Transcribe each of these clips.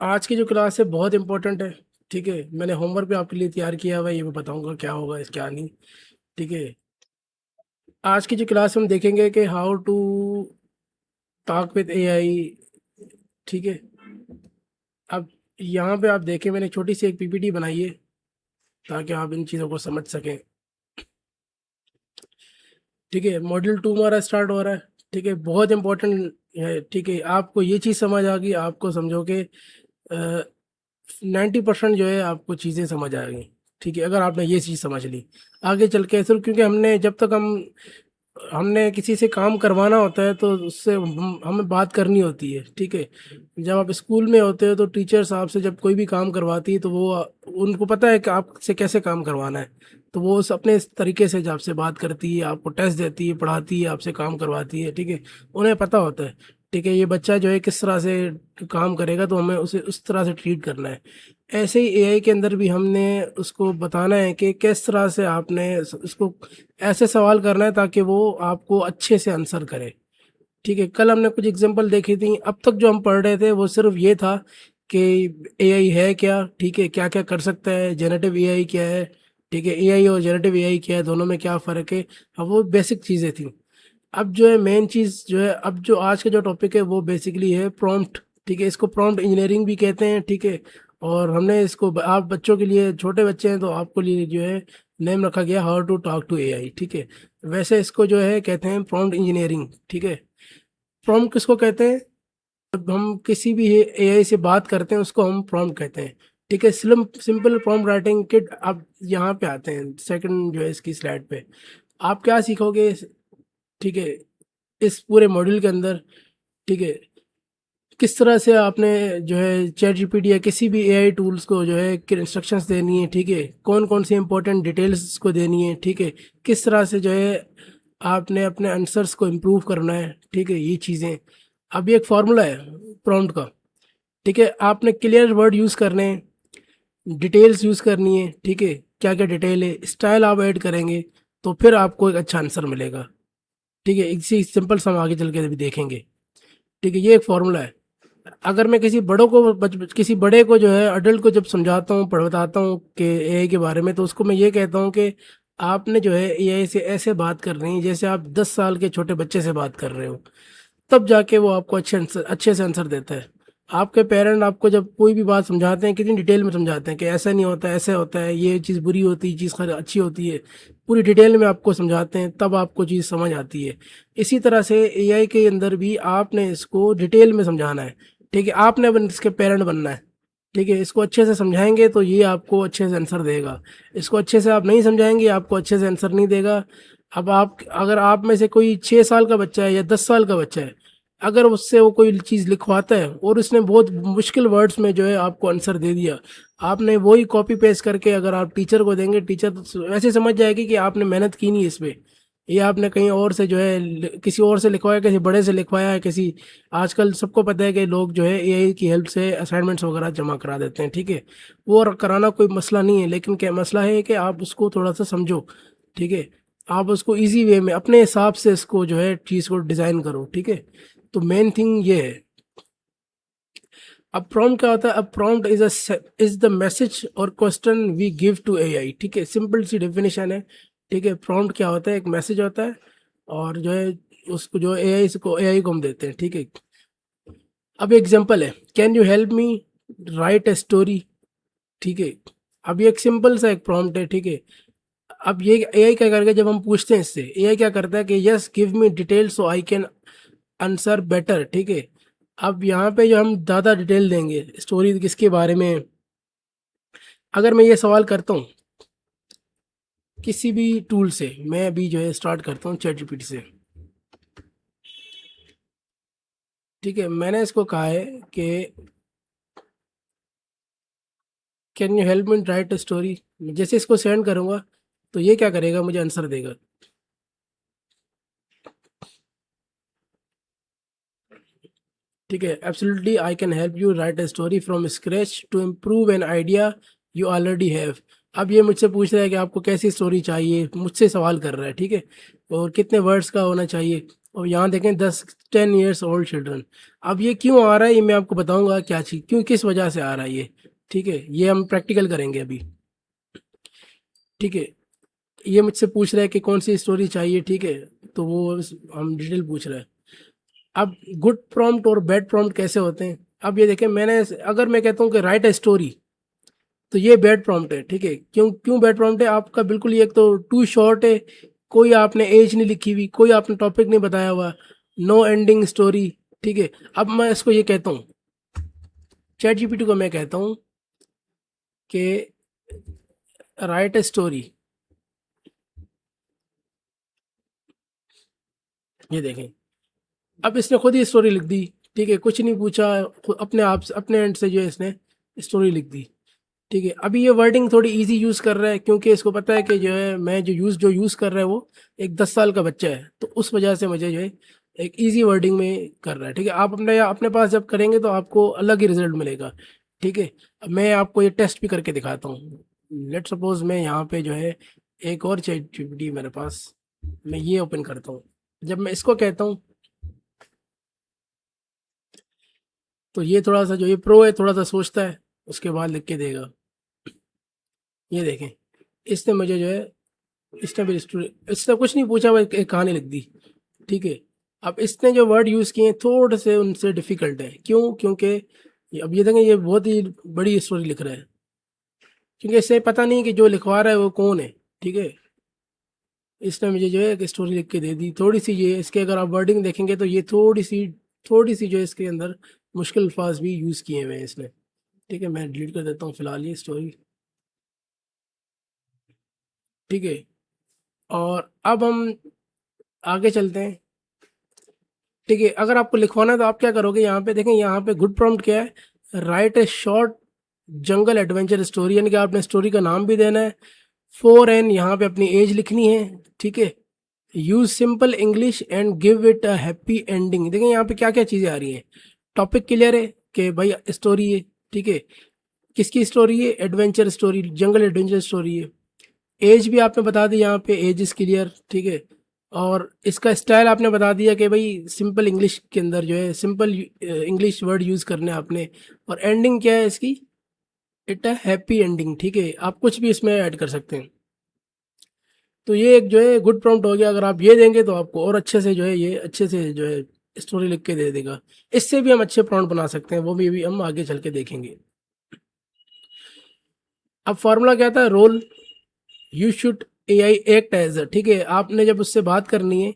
आज की जो क्लास है बहुत इंपॉर्टेंट है। ठीक है, मैंने होमवर्क भी आपके लिए तैयार किया हुआ है, ये मैं बताऊंगा क्या होगा क्या नहीं। ठीक है, आज की जो क्लास हम देखेंगे कि how to talk with AI. ठीक है, अब यहाँ पे आप देखें, मैंने छोटी सी एक पीपीटी बनाई है ताकि आप इन चीज़ों को समझ सकें। ठीक है, मॉड्यूल 2 हमारा स्टार्ट हो रहा है। ठीक है, बहुत इंपॉर्टेंट है। ठीक है, आपको ये चीज़ समझ आ गई, आपको समझो कि 90% जो है आपको चीज़ें समझ आ गई। ठीक है, अगर आपने ये चीज़ समझ ली, आगे चल के सिर्फ क्योंकि हमने जब तक हमने किसी से काम करवाना होता है तो उससे हमें बात करनी होती है। ठीक है, जब आप स्कूल में होते हो तो टीचर्स आपसे जब कोई भी काम करवाती है तो वो उनको पता है कि आपसे कैसे काम करवाना है, तो वो उस अपने इस तरीके से जब आपसे बात करती है, आपको टेस्ट देती है, पढ़ाती है, आपसे काम करवाती है। ठीक है, उन्हें पता होता है। ठीक है, ये बच्चा जो है किस तरह से काम करेगा तो हमें उसे उस तरह से ट्रीट करना है। ऐसे ही एआई के अंदर भी हमने उसको बताना है कि किस तरह से आपने उसको ऐसे सवाल करना है ताकि वो आपको अच्छे से आंसर करे। ठीक है, कल हमने कुछ एग्जांपल देखी थी, अब तक जो हम पढ़ रहे थे वो सिर्फ ये था कि एआई है क्या। ठीक है, क्या क्या कर सकता है, जेनरेटिव एआई क्या है। ठीक है, एआई और जेनरेटिव एआई क्या है, दोनों में क्या फ़र्क है। अब वो बेसिक चीज़ें थी। अब जो है मेन चीज़ जो है, अब जो आज का जो टॉपिक है वो बेसिकली है प्रॉम्प्ट। ठीक है, इसको प्रॉम्प्ट इंजीनियरिंग भी कहते हैं। ठीक है, और हमने इसको आप बच्चों के लिए, छोटे बच्चे हैं तो आपको लिए जो है नेम रखा गया how to talk to AI. ठीक है, वैसे इसको जो है कहते हैं प्रॉम्प्ट इंजीनियरिंग। ठीक है, प्रॉम्प्ट किसको कहते हैं? जब हम किसी भी एआई से बात करते हैं उसको हम प्रॉम्प्ट कहते हैं। ठीक है, सिंपल प्रॉम्प्ट राइटिंग किट। अब यहाँ पे आते हैं सेकंड जो है इसकी स्लाइड पे, आप क्या सीखोगे। ठीक है, इस पूरे मॉड्यूल के अंदर। ठीक है, किस तरह से आपने जो है चैट जीपीटी या किसी भी एआई टूल्स को जो है इंस्ट्रक्शंस देनी है। ठीक है, कौन कौन सी इंपॉर्टेंट डिटेल्स इसको देनी है। ठीक है, किस तरह से जो है आपने अपने आंसर्स को इम्प्रूव करना है। ठीक है, ये चीज़ें। अभी एक फार्मूला है प्रॉम्प्ट का। ठीक है, आपने क्लियर वर्ड यूज़ करने हैं, डिटेल्स यूज़ करनी है। ठीक है, क्या क्या डिटेल है, स्टाइल आप ऐड करेंगे तो फिर आपको एक अच्छा आंसर मिलेगा। ठीक है, इसी सिंपल से हम आगे चल के अभी देखेंगे। ठीक है, ये एक फार्मूला है। अगर मैं किसी बड़ों को किसी बड़े को जो है अडल्ट को जब समझाता हूँ, बताता हूँ कि एआई के बारे में, तो उसको मैं ये कहता हूँ कि आपने जो है एआई से ऐसे बात करनी है जैसे आप 10 साल के छोटे बच्चे से बात कर रहे हो, तब जाके वो आपको अच्छे से आंसर देता है। आपके पेरेंट आपको जब कोई भी बात समझाते हैं कितनी डिटेल में समझाते हैं कि ऐसा नहीं होता, ऐसे होता है, ये चीज़ बुरी होती है, ये चीज़ अच्छी होती है, पूरी डिटेल में आपको समझाते हैं, तब आपको चीज़ समझ आती है। इसी तरह से एआई के अंदर भी आपने इसको डिटेल में समझाना है। ठीक है, आपने इसके पेरेंट बनना है। ठीक है, इसको अच्छे से समझाएंगे तो ये आपको अच्छे से आंसर देगा। इसको अच्छे से आप नहीं समझाएंगे, आपको अच्छे से आंसर नहीं देगा। अब आप, अगर आप में से कोई 6 साल का बच्चा है या 10 साल का बच्चा है, अगर उससे वो कोई चीज़ लिखवाता है और उसने बहुत मुश्किल वर्ड्स में जो है आपको आंसर दे दिया, आपने वही कॉपी पेस्ट करके अगर आप टीचर को देंगे, टीचर तो वैसे समझ जाएगी कि आपने मेहनत की नहीं इस पे, ये आपने कहीं और से जो है किसी और से लिखवाया, किसी बड़े से लिखवाया है, किसी, आजकल सबको पता है कि लोग जो है एआई की हेल्प से असाइनमेंट्स वगैरह जमा करा देते हैं। ठीक है, वो कराना कोई मसला नहीं है, लेकिन क्या मसला है कि आप उसको थोड़ा सा समझो। ठीक है, आप उसको इजी वे में अपने हिसाब से इसको जो है चीज़ को डिज़ाइन करो। ठीक है, तो मेन थिंग ये है। अब प्रॉम्प्ट क्या होता है? अब प्रॉम्प्ट इज द मैसेज और question we give to AI. ठीक है, सिंपल सी डेफिनेशन है। ठीक है, प्रॉम्प्ट क्या होता है? एक मैसेज होता है और जो है उसको जो एआई को हम देते हैं। ठीक है, अब एग्जांपल है, can you help me right a story. ठीक है, अब ये एक सिंपल सा एक प्रॉम्प्ट है। ठीक है, अब ये एआई क्या करेगा, जब हम पूछते हैं इससे, एआई क्या करता है कि yes give me detail so I can answer better. ठीक है, अब यहाँ पे जो हम ज़्यादा डिटेल देंगे स्टोरी किसके बारे में, अगर मैं ये सवाल करता हूँ किसी भी टूल से, मैं अभी जो है स्टार्ट करता हूँ चैट जीपीटी से। ठीक है, मैंने इसको कहा है कि can you help me right a story. जैसे इसको सेंड करूँगा तो ये क्या करेगा, मुझे आंसर देगा। ठीक है, absolutely I can help you write a story from scratch to improve an idea you already have. अब ये मुझसे पूछ रहा है कि आपको कैसी स्टोरी चाहिए, मुझसे सवाल कर रहा है। ठीक है, और कितने वर्ड्स का होना चाहिए। और यहाँ देखें 10 ओल्ड चिल्ड्रन। अब ये क्यों आ रहा है ये मैं आपको बताऊंगा क्या चीज़ क्यों किस वजह से आ रहा है ये, ठीक है, ये हम प्रैक्टिकल करेंगे अभी, ठीक है। ये मुझसे पूछ रहा है कि कौन सी स्टोरी चाहिए, ठीक है, तो वो हम डिटेल पूछ रहा है। अब गुड प्रॉम्प्ट और बैड प्रॉम्प्ट कैसे होते हैं, अब ये देखें मैंने अगर मैं कहता हूँ कि राइट ए स्टोरी तो ये बैड प्रॉम्प्ट है, ठीक है। क्यों क्यों बैड प्रॉम्प्ट है, आपका बिल्कुल ये एक तो टू शॉर्ट है, कोई आपने एज नहीं लिखी हुई, कोई आपने टॉपिक नहीं बताया हुआ, नो एंडिंग स्टोरी, ठीक है। अब मैं इसको ये कहता हूँ, चैट जीपीटी को मैं कहता हूँ कि राइट ए स्टोरी, ये देखें अब इसने खुद ही स्टोरी लिख दी, ठीक है, कुछ नहीं पूछा, अपने आप से अपने एंड से जो है इसने स्टोरी लिख दी, ठीक है। अभी ये वर्डिंग थोड़ी इजी यूज़ कर रहा है क्योंकि इसको पता है कि जो है मैं जो यूज़ कर रहा है वो एक 10 साल का बच्चा है, तो उस वजह से मुझे जो है एक इजी वर्डिंग में कर रहा है, ठीक है। आप अपने पास जब करेंगे तो आपको अलग ही रिजल्ट मिलेगा, ठीक है। अब मैं आपको ये टेस्ट भी करके दिखाता हूँ। लेट सपोज मैं यहाँ पे जो है एक और चैट जीपीटी मेरे पास, मैं ये ओपन करता हूँ। जब मैं इसको कहता हूँ तो ये थोड़ा सा जो ये प्रो है थोड़ा सा सोचता है, उसके बाद लिख के देगा। ये देखें इसने मुझे जो है इसने भी स्टोरी, इसने कुछ नहीं पूछा, वो एक कहानी लिख दी, ठीक है। अब इसने जो वर्ड यूज़ किए हैं थोड़े से उनसे डिफ़िकल्ट है, क्यों, क्योंकि अब ये देखें ये बहुत ही बड़ी स्टोरी लिख रहा है, क्योंकि इसे पता नहीं कि जो लिखवा रहा है वो कौन है, ठीक है। इसने मुझे जो है एक स्टोरी लिख के दे दी, थोड़ी सी ये इसके अगर आप वर्डिंग देखेंगे तो ये थोड़ी सी जो है इसके अंदर मुश्किल अल्फाज भी यूज़ किए हुए हैं इसने, ठीक है। मैं डिलीट कर देता हूँ फिलहाल ये स्टोरी, ठीक है। और अब हम आगे चलते हैं, ठीक है। अगर आपको लिखवाना है तो आप क्या करोगे, यहाँ पे देखें, यहाँ पे गुड प्रॉम्प्ट क्या है, राइट ए शॉर्ट जंगल एडवेंचर स्टोरी, यानी कि आपने स्टोरी का नाम भी देना है, फोर एन यहाँ पे अपनी एज लिखनी है, ठीक है। Use simple English and give it a happy ending. देखें यहाँ पे क्या क्या चीज़ें आ रही हैं, टॉपिक क्लियर है कि भाई स्टोरी है, ठीक है, किसकी स्टोरी है, एडवेंचर स्टोरी, जंगल एडवेंचर स्टोरी है। एज भी आपने बता दी यहाँ पे, एज इज क्लियर, ठीक है। और इसका स्टाइल आपने बता दिया कि भाई सिंपल इंग्लिश के अंदर जो है सिंपल इंग्लिश वर्ड यूज़ करने हैं आपने। और एंडिंग क्या है इसकी, इट अ हैप्पी एंडिंग, ठीक है। आप कुछ भी इसमें ऐड कर सकते हैं। तो ये एक जो है गुड प्रॉम्प्ट हो गया, अगर आप ये देंगे तो आपको और अच्छे से जो है ये अच्छे से जो है स्टोरी लिख के दे देगा। इससे भी हम अच्छे प्रॉम्प्ट बना सकते हैं, वो भी हम आगे चल के देखेंगे। अब फार्मूला क्या था, role you should AI act as, ठीक है। आपने जब उससे बात करनी है,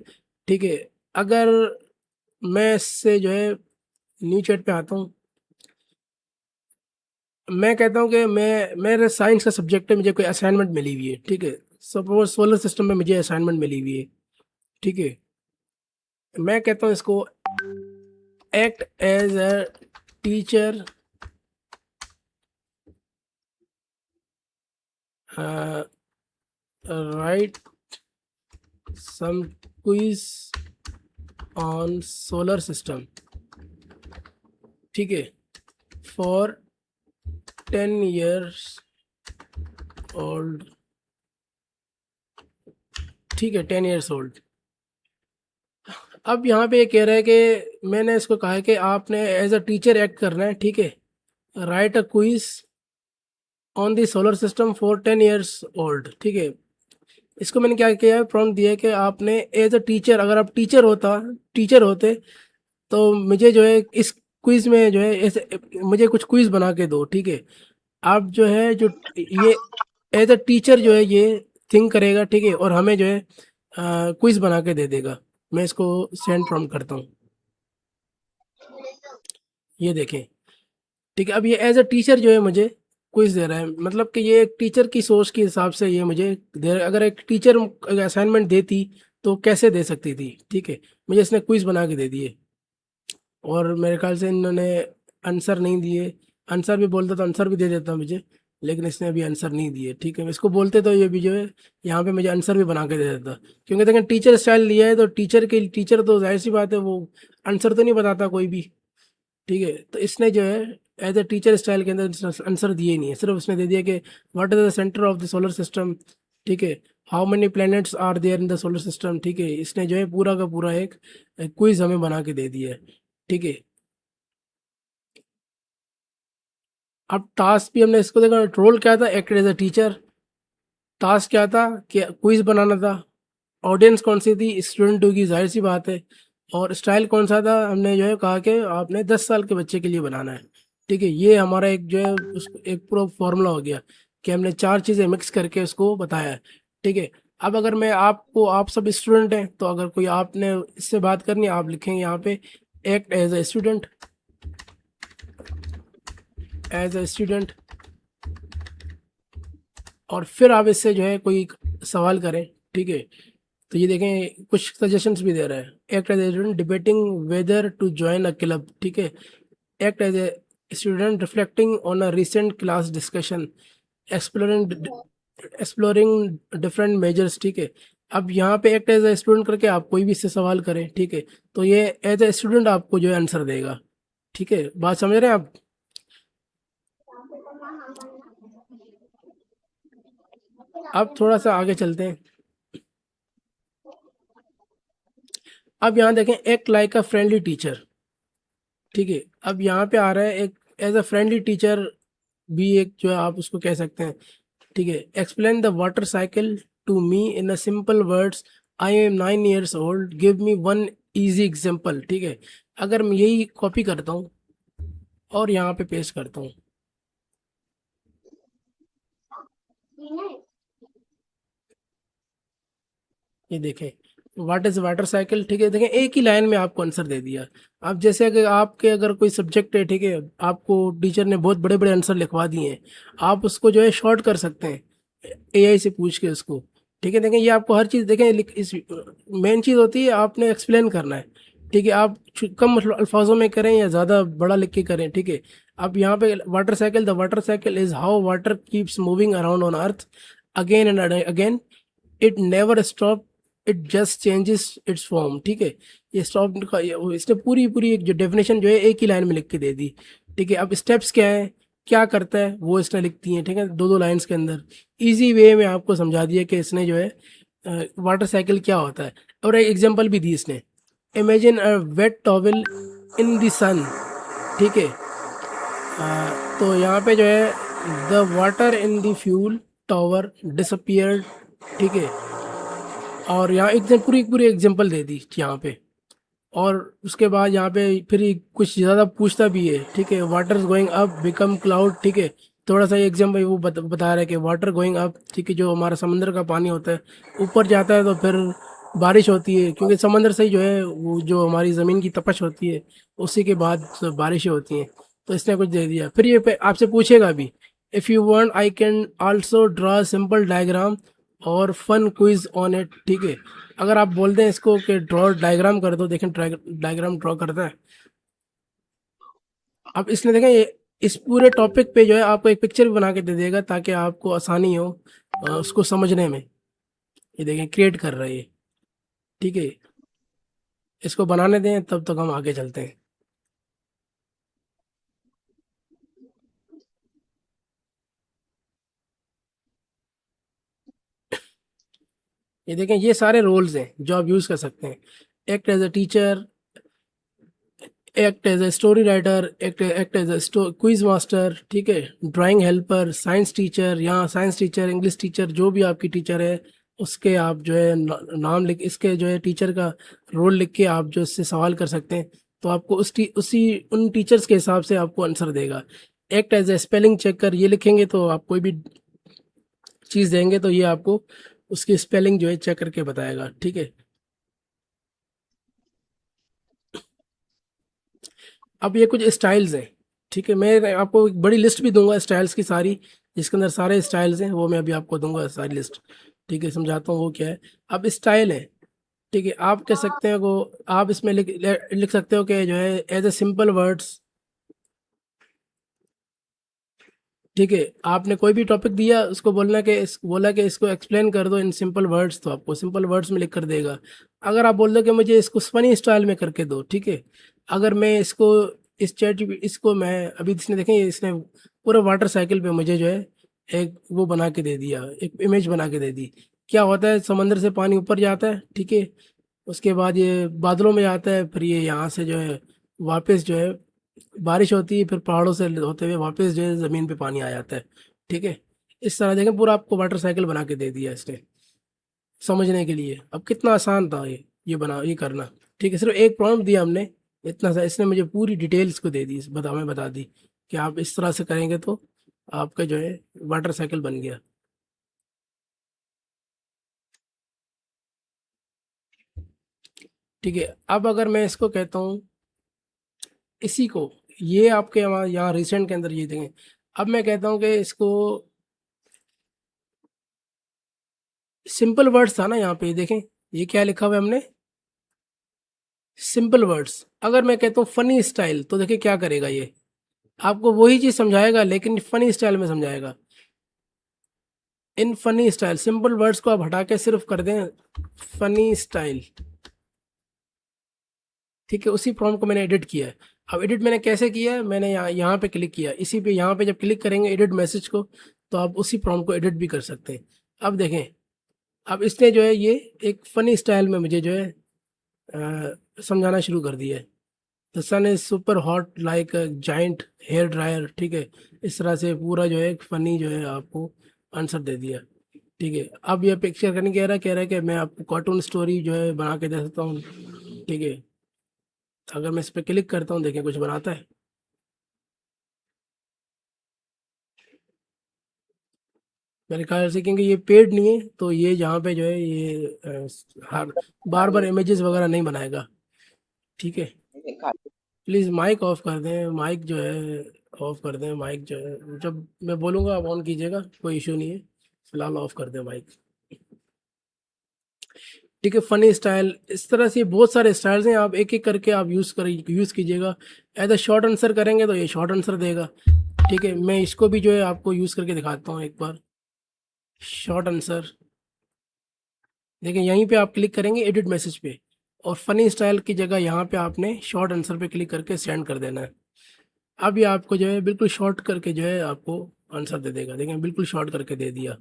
ठीक है, अगर मैं इससे जो है न्यू चैट पे आता हूँ, मैं कहता हूँ कि मैं मेरे साइंस का सब्जेक्ट है, मुझे कोई असाइनमेंट मिली हुई है, ठीक है। सपोज सोलर सिस्टम में मुझे असाइनमेंट मिली हुई है, ठीक है। मैं कहता हूँ इसको act as a teacher, write some quiz on solar system, ठीक है, फॉर 10 years ओल्ड, ठीक है, 10 years ओल्ड। अब यहाँ पे ये कह रहा है कि मैंने इसको कहा है कि आपने एज अ टीचर एक्ट करना है, ठीक है, write a quiz on the solar system for 10 years old, ठीक है। इसको मैंने क्या किया है, प्रॉम्प्ट दिया है कि आपने एज अ टीचर, अगर आप टीचर होते तो मुझे जो है इस क्विज में जो है ऐसे मुझे कुछ क्विज बना के दो, ठीक है। आप जो है जो ये एज अ टीचर जो है ये थिंक करेगा, ठीक है, और हमें जो है क्विज बना के दे देगा। मैं इसको सेंड प्रॉम्प्ट करता हूँ, ये देखें, ठीक है। अब ये एज अ टीचर जो है मुझे क्विज दे रहा है, मतलब कि ये एक टीचर की सोच के हिसाब से ये मुझे दे रहा है। अगर एक टीचर असाइनमेंट देती तो कैसे दे सकती थी, ठीक है, मुझे इसने क्विज बना के दे दिए। और मेरे ख्याल से इन्होंने आंसर नहीं दिए, आंसर भी बोलता तो आंसर भी दे देता मुझे, लेकिन इसने अभी आंसर नहीं दिए, ठीक है। इसको बोलते तो ये भी जो है यहाँ पे मुझे आंसर भी बना के दे देता, क्योंकि देखें टीचर स्टाइल लिया है तो टीचर तो जाहिर सी बात है वो आंसर तो नहीं बताता कोई भी, ठीक है। तो इसने जो है एज ए टीचर स्टाइल के अंदर आंसर दिए नहीं है, सिर्फ उसने दे दिया कि what is the centre of the solar system, ठीक है। How many planets are there in the solar system, ठीक है। इसने जो है पूरा का पूरा एक क्विज हमें बना के दे दिया है, ठीक है। अब टास्क भी हमने इसको देखा, रोल क्या था, act as a teacher. Task क्या था कि क्विज बनाना था। ऑडियंस कौन सी थी, स्टूडेंट होगी, जाहिर सी बात है। और स्टाइल कौन सा था, हमने जो है कहा कि आपने 10 साल के बच्चे के लिए बनाना है, ठीक है। ये हमारा एक जो है एक पूरा फॉर्मूला हो गया कि हमने 4 चीज़ें मिक्स करके उसको बताया है, ठीक है। अब अगर मैं आपको, आप सब स्टूडेंट हैं, तो अगर कोई आपने इससे बात करनी है, आप लिखेंगे यहाँ पे act as a student, as a student. और फिर आप इससे जो है कोई सवाल करें, ठीक है। तो ये देखें कुछ सजेशंस भी दे रहा है। Act as a student debating whether to join a club, ठीक है। Act as a student reflecting on a recent class discussion, exploring exploring different majors, ठीक है। अब यहाँ पे एक्ट एज ए स्टूडेंट करके आप कोई भी इससे सवाल करें, ठीक है। तो ये एज ए स्टूडेंट आपको जो है आंसर देगा, ठीक है। बात समझ रहे हैं आप। अब थोड़ा सा आगे चलते हैं। अब यहाँ देखें act like a friendly teacher, ठीक है। अब यहाँ पे आ रहा है एक एज अ फ्रेंडली टीचर भी, एक जो है आप उसको कह सकते हैं, ठीक है। Explain the water cycle to me in a simple words, I am 9 years old, give me one easy example, ठीक है। अगर मैं यही कॉपी करता हूँ और यहाँ पे पेस्ट करता हूँ, ये देखें व्हाट इज वाटर साइकिल, ठीक है। देखें एक ही लाइन में आपको आंसर दे दिया। अब जैसे अगर आपके अगर कोई सब्जेक्ट है, ठीक है, आपको टीचर ने बहुत बड़े बड़े आंसर लिखवा दिए हैं, आप उसको जो है शॉर्ट कर सकते हैं एआई से पूछ के उसको, ठीक है। देखें ये आपको हर चीज़ देखें इस मेन चीज़ होती है आपने एक्सप्लेन करना है, ठीक है। आप कम अल्फाजों में करें या ज़्यादा बड़ा लिख के करें, ठीक है। अब यहाँ पे water cycle, the water cycle is how water keeps moving around on earth again and again, it never stop, it just changes it's form, ठीक है। ये स्टॉप का इसने पूरी पूरी एक जो डेफिनेशन जो है एक ही लाइन में लिख के दे दी, ठीक है। अब स्टेप्स क्या है, क्या करता है, वो इसने लिख दी है, ठीक है, दो दो लाइंस के अंदर। इजी वे में आपको समझा दिया कि इसने जो है वाटर साइकिल क्या होता है। और एक एग्जांपल भी दी इसने, imagine a wet towel in the sun, ठीक है। तो यहाँ पे जो है the water in the fuel tower disappeared, ठीक है। और यहाँ एक दिन पूरी पूरी एग्जांपल दे दी यहाँ पे। और उसके बाद यहाँ पे फिर ये कुछ ज़्यादा पूछता भी है, ठीक है। Water going up become cloud, ठीक है। थोड़ा सा एग्जाम्पल वो बता रहा है कि वाटर गोइंग अप, ठीक है, जो हमारा समंदर का पानी होता है ऊपर जाता है तो फिर बारिश होती है, क्योंकि समंदर से ही जो है वो जो हमारी ज़मीन की तपश होती है उसी के बाद बारिशें होती हैं। तो इसने कुछ दे दिया। फिर ये आपसे पूछेगा भी, if you want I can also draw simple diagram और फन क्विज ऑन इट, ठीक है। अगर आप बोल दें इसको कि ड्रॉ डायग्राम कर दो, देखें डायग्राम ड्रॉ करता है। अब इसने देखें ये इस पूरे टॉपिक पे जो है आपको एक पिक्चर भी बना के दे देगा ताकि आपको आसानी हो उसको समझने में। ये देखें क्रिएट कर रहा है ये, ठीक है। इसको बनाने दें तब तक हम आगे चलते हैं। ये देखें ये सारे रोल्स हैं जो आप यूज़ कर सकते हैं। Act as a teacher, act as a story writer, act as a quiz master, ठीक है। ड्राइंग हेल्पर, साइंस टीचर, यहाँ साइंस टीचर, इंग्लिश टीचर, जो भी आपकी टीचर है उसके आप जो है नाम लिख, इसके जो है टीचर का रोल लिख के आप जो इससे सवाल कर सकते हैं। तो आपको उसी उन टीचर्स के हिसाब से आपको आंसर देगा। Act as a spelling checker, ये लिखेंगे तो आप कोई भी चीज़ देंगे तो ये आपको उसकी स्पेलिंग जो है चेक करके बताएगा, ठीक है। अब ये कुछ स्टाइल्स हैं, ठीक है। मैं आपको एक बड़ी लिस्ट भी दूंगा स्टाइल्स की सारी, जिसके अंदर सारे स्टाइल्स हैं, वो मैं अभी आपको दूंगा सारी लिस्ट, ठीक है। समझाता हूँ वो क्या है। अब स्टाइल है, ठीक है। आप कह सकते हैं वो, आप इसमें लिख सकते हो कि जो है एज ए सिंपल वर्ड्स, ठीक है। आपने कोई भी टॉपिक दिया उसको बोलना कि बोला कि इसको एक्सप्लेन कर दो इन सिंपल वर्ड्स, तो आपको सिंपल वर्ड्स में लिख कर देगा। अगर आप बोल दो कि मुझे इसको फनी स्टाइल में करके दो, ठीक है। अगर मैं इसको इसको मैं अभी इसने देखें इसने पूरा वाटर साइकिल पे मुझे जो है एक वो बना के दे दिया, एक इमेज बना के दे दी। क्या होता है, समंदर से पानी ऊपर जाता है, ठीक है, उसके बाद ये बादलों में जाता है, फिर ये यहाँ से जो है वापस जो है बारिश होती है, फिर पहाड़ों से होते हुए वापस जो है ज़मीन पे पानी आ जाता है, ठीक है। इस तरह देखें पूरा आपको वाटर साइकिल बना के दे दिया इसने समझने के लिए। अब कितना आसान था ये करना, ठीक है। सिर्फ एक प्रॉम्प्ट दिया हमने, इतना सा इसने मुझे पूरी डिटेल्स को दे दी, हमें बता दी कि आप इस तरह से करेंगे तो आपका जो है वाटर साइकिल बन गया। ठीक है, अब अगर मैं इसको कहता हूँ इसी को, ये आपके यहाँ रिसेंट के अंदर ये देखें। अब मैं कहता हूँ कि इसको सिंपल वर्ड्स था ना, यहाँ पे देखें ये क्या लिखा हुआ है हमने, सिंपल वर्ड्स। अगर मैं कहता हूँ फनी स्टाइल, तो देखिए क्या करेगा ये, आपको वही चीज़ समझाएगा लेकिन फनी स्टाइल में समझाएगा। In funny style, simple words को आप हटा के सिर्फ कर दें फनी स्टाइल, ठीक है। उसी प्रॉम्प्ट को मैंने एडिट किया है। अब एडिट मैंने कैसे किया है, मैंने यहाँ पे क्लिक किया, इसी पे यहाँ पे जब क्लिक करेंगे एडिट मैसेज को, तो आप उसी प्रॉम्प्ट को एडिट भी कर सकते हैं। अब देखें, अब इसने जो है ये एक फ़नी स्टाइल में मुझे जो है समझाना शुरू कर दिया है। The sun is super hot like a giant hair dryer, ठीक है। इस तरह से पूरा जो है एक फ़नी जो है आपको आंसर दे दिया, ठीक है। अब ये पिक्चर करने कह रहा है कि मैं आपको कार्टून स्टोरी जो है बना के दे सकता हूँ, ठीक है। अगर मैं इस पर क्लिक करता हूँ, देखें कुछ बनाता है। मेरे ख्याल से क्योंकि ये पेड नहीं है, तो ये जहाँ पे जो है ये हर बार बार इमेजेस वगैरह नहीं बनाएगा, ठीक है। प्लीज़ माइक ऑफ कर दें, माइक जो है ऑफ कर दें, माइक जो है जब मैं बोलूँगा आप ऑन कीजिएगा, कोई इशू नहीं है। फिलहाल ऑफ कर दें माइक, ठीक है। फ़नी स्टाइल, इस तरह से बहुत सारे स्टाइल्स हैं, आप एक एक करके आप यूज़ कीजिएगा। एज अ शॉर्ट आंसर करेंगे तो ये शॉर्ट आंसर देगा, ठीक है। मैं इसको भी जो है आपको यूज़ करके दिखाता हूँ एक बार। शॉर्ट आंसर, देखिए यहीं पे आप क्लिक करेंगे एडिट मैसेज पे, और फनी स्टाइल की जगह यहाँ पे आपने शॉर्ट आंसर पे क्लिक करके सेंड कर देना है। अब ये आपको जो है बिल्कुल शॉर्ट करके जो है आपको आंसर दे देगा, देखिए बिल्कुल शॉर्ट करके दे दिया,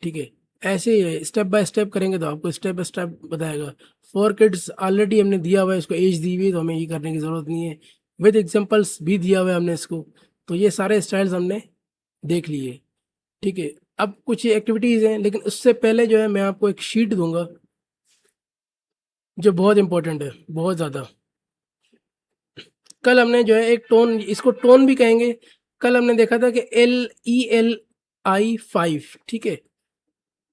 ठीक है। ऐसे ही स्टेप बाय स्टेप करेंगे तो आपको स्टेप बाय स्टेप बताएगा। फॉर किड्स ऑलरेडी हमने दिया हुआ है, इसको एज दी हुई है, तो हमें ये करने की ज़रूरत नहीं है। विद एग्जांपल्स भी दिया हुआ है हमने इसको, तो ये सारे स्टाइल्स हमने देख लिए, ठीक है। अब कुछ एक्टिविटीज़ हैं, लेकिन उससे पहले जो है मैं आपको एक शीट दूंगा जो बहुत इंपॉर्टेंट है, बहुत ज़्यादा। कल हमने जो है एक टोन, इसको टोन भी कहेंगे, कल हमने देखा था कि LELI5, ठीक है।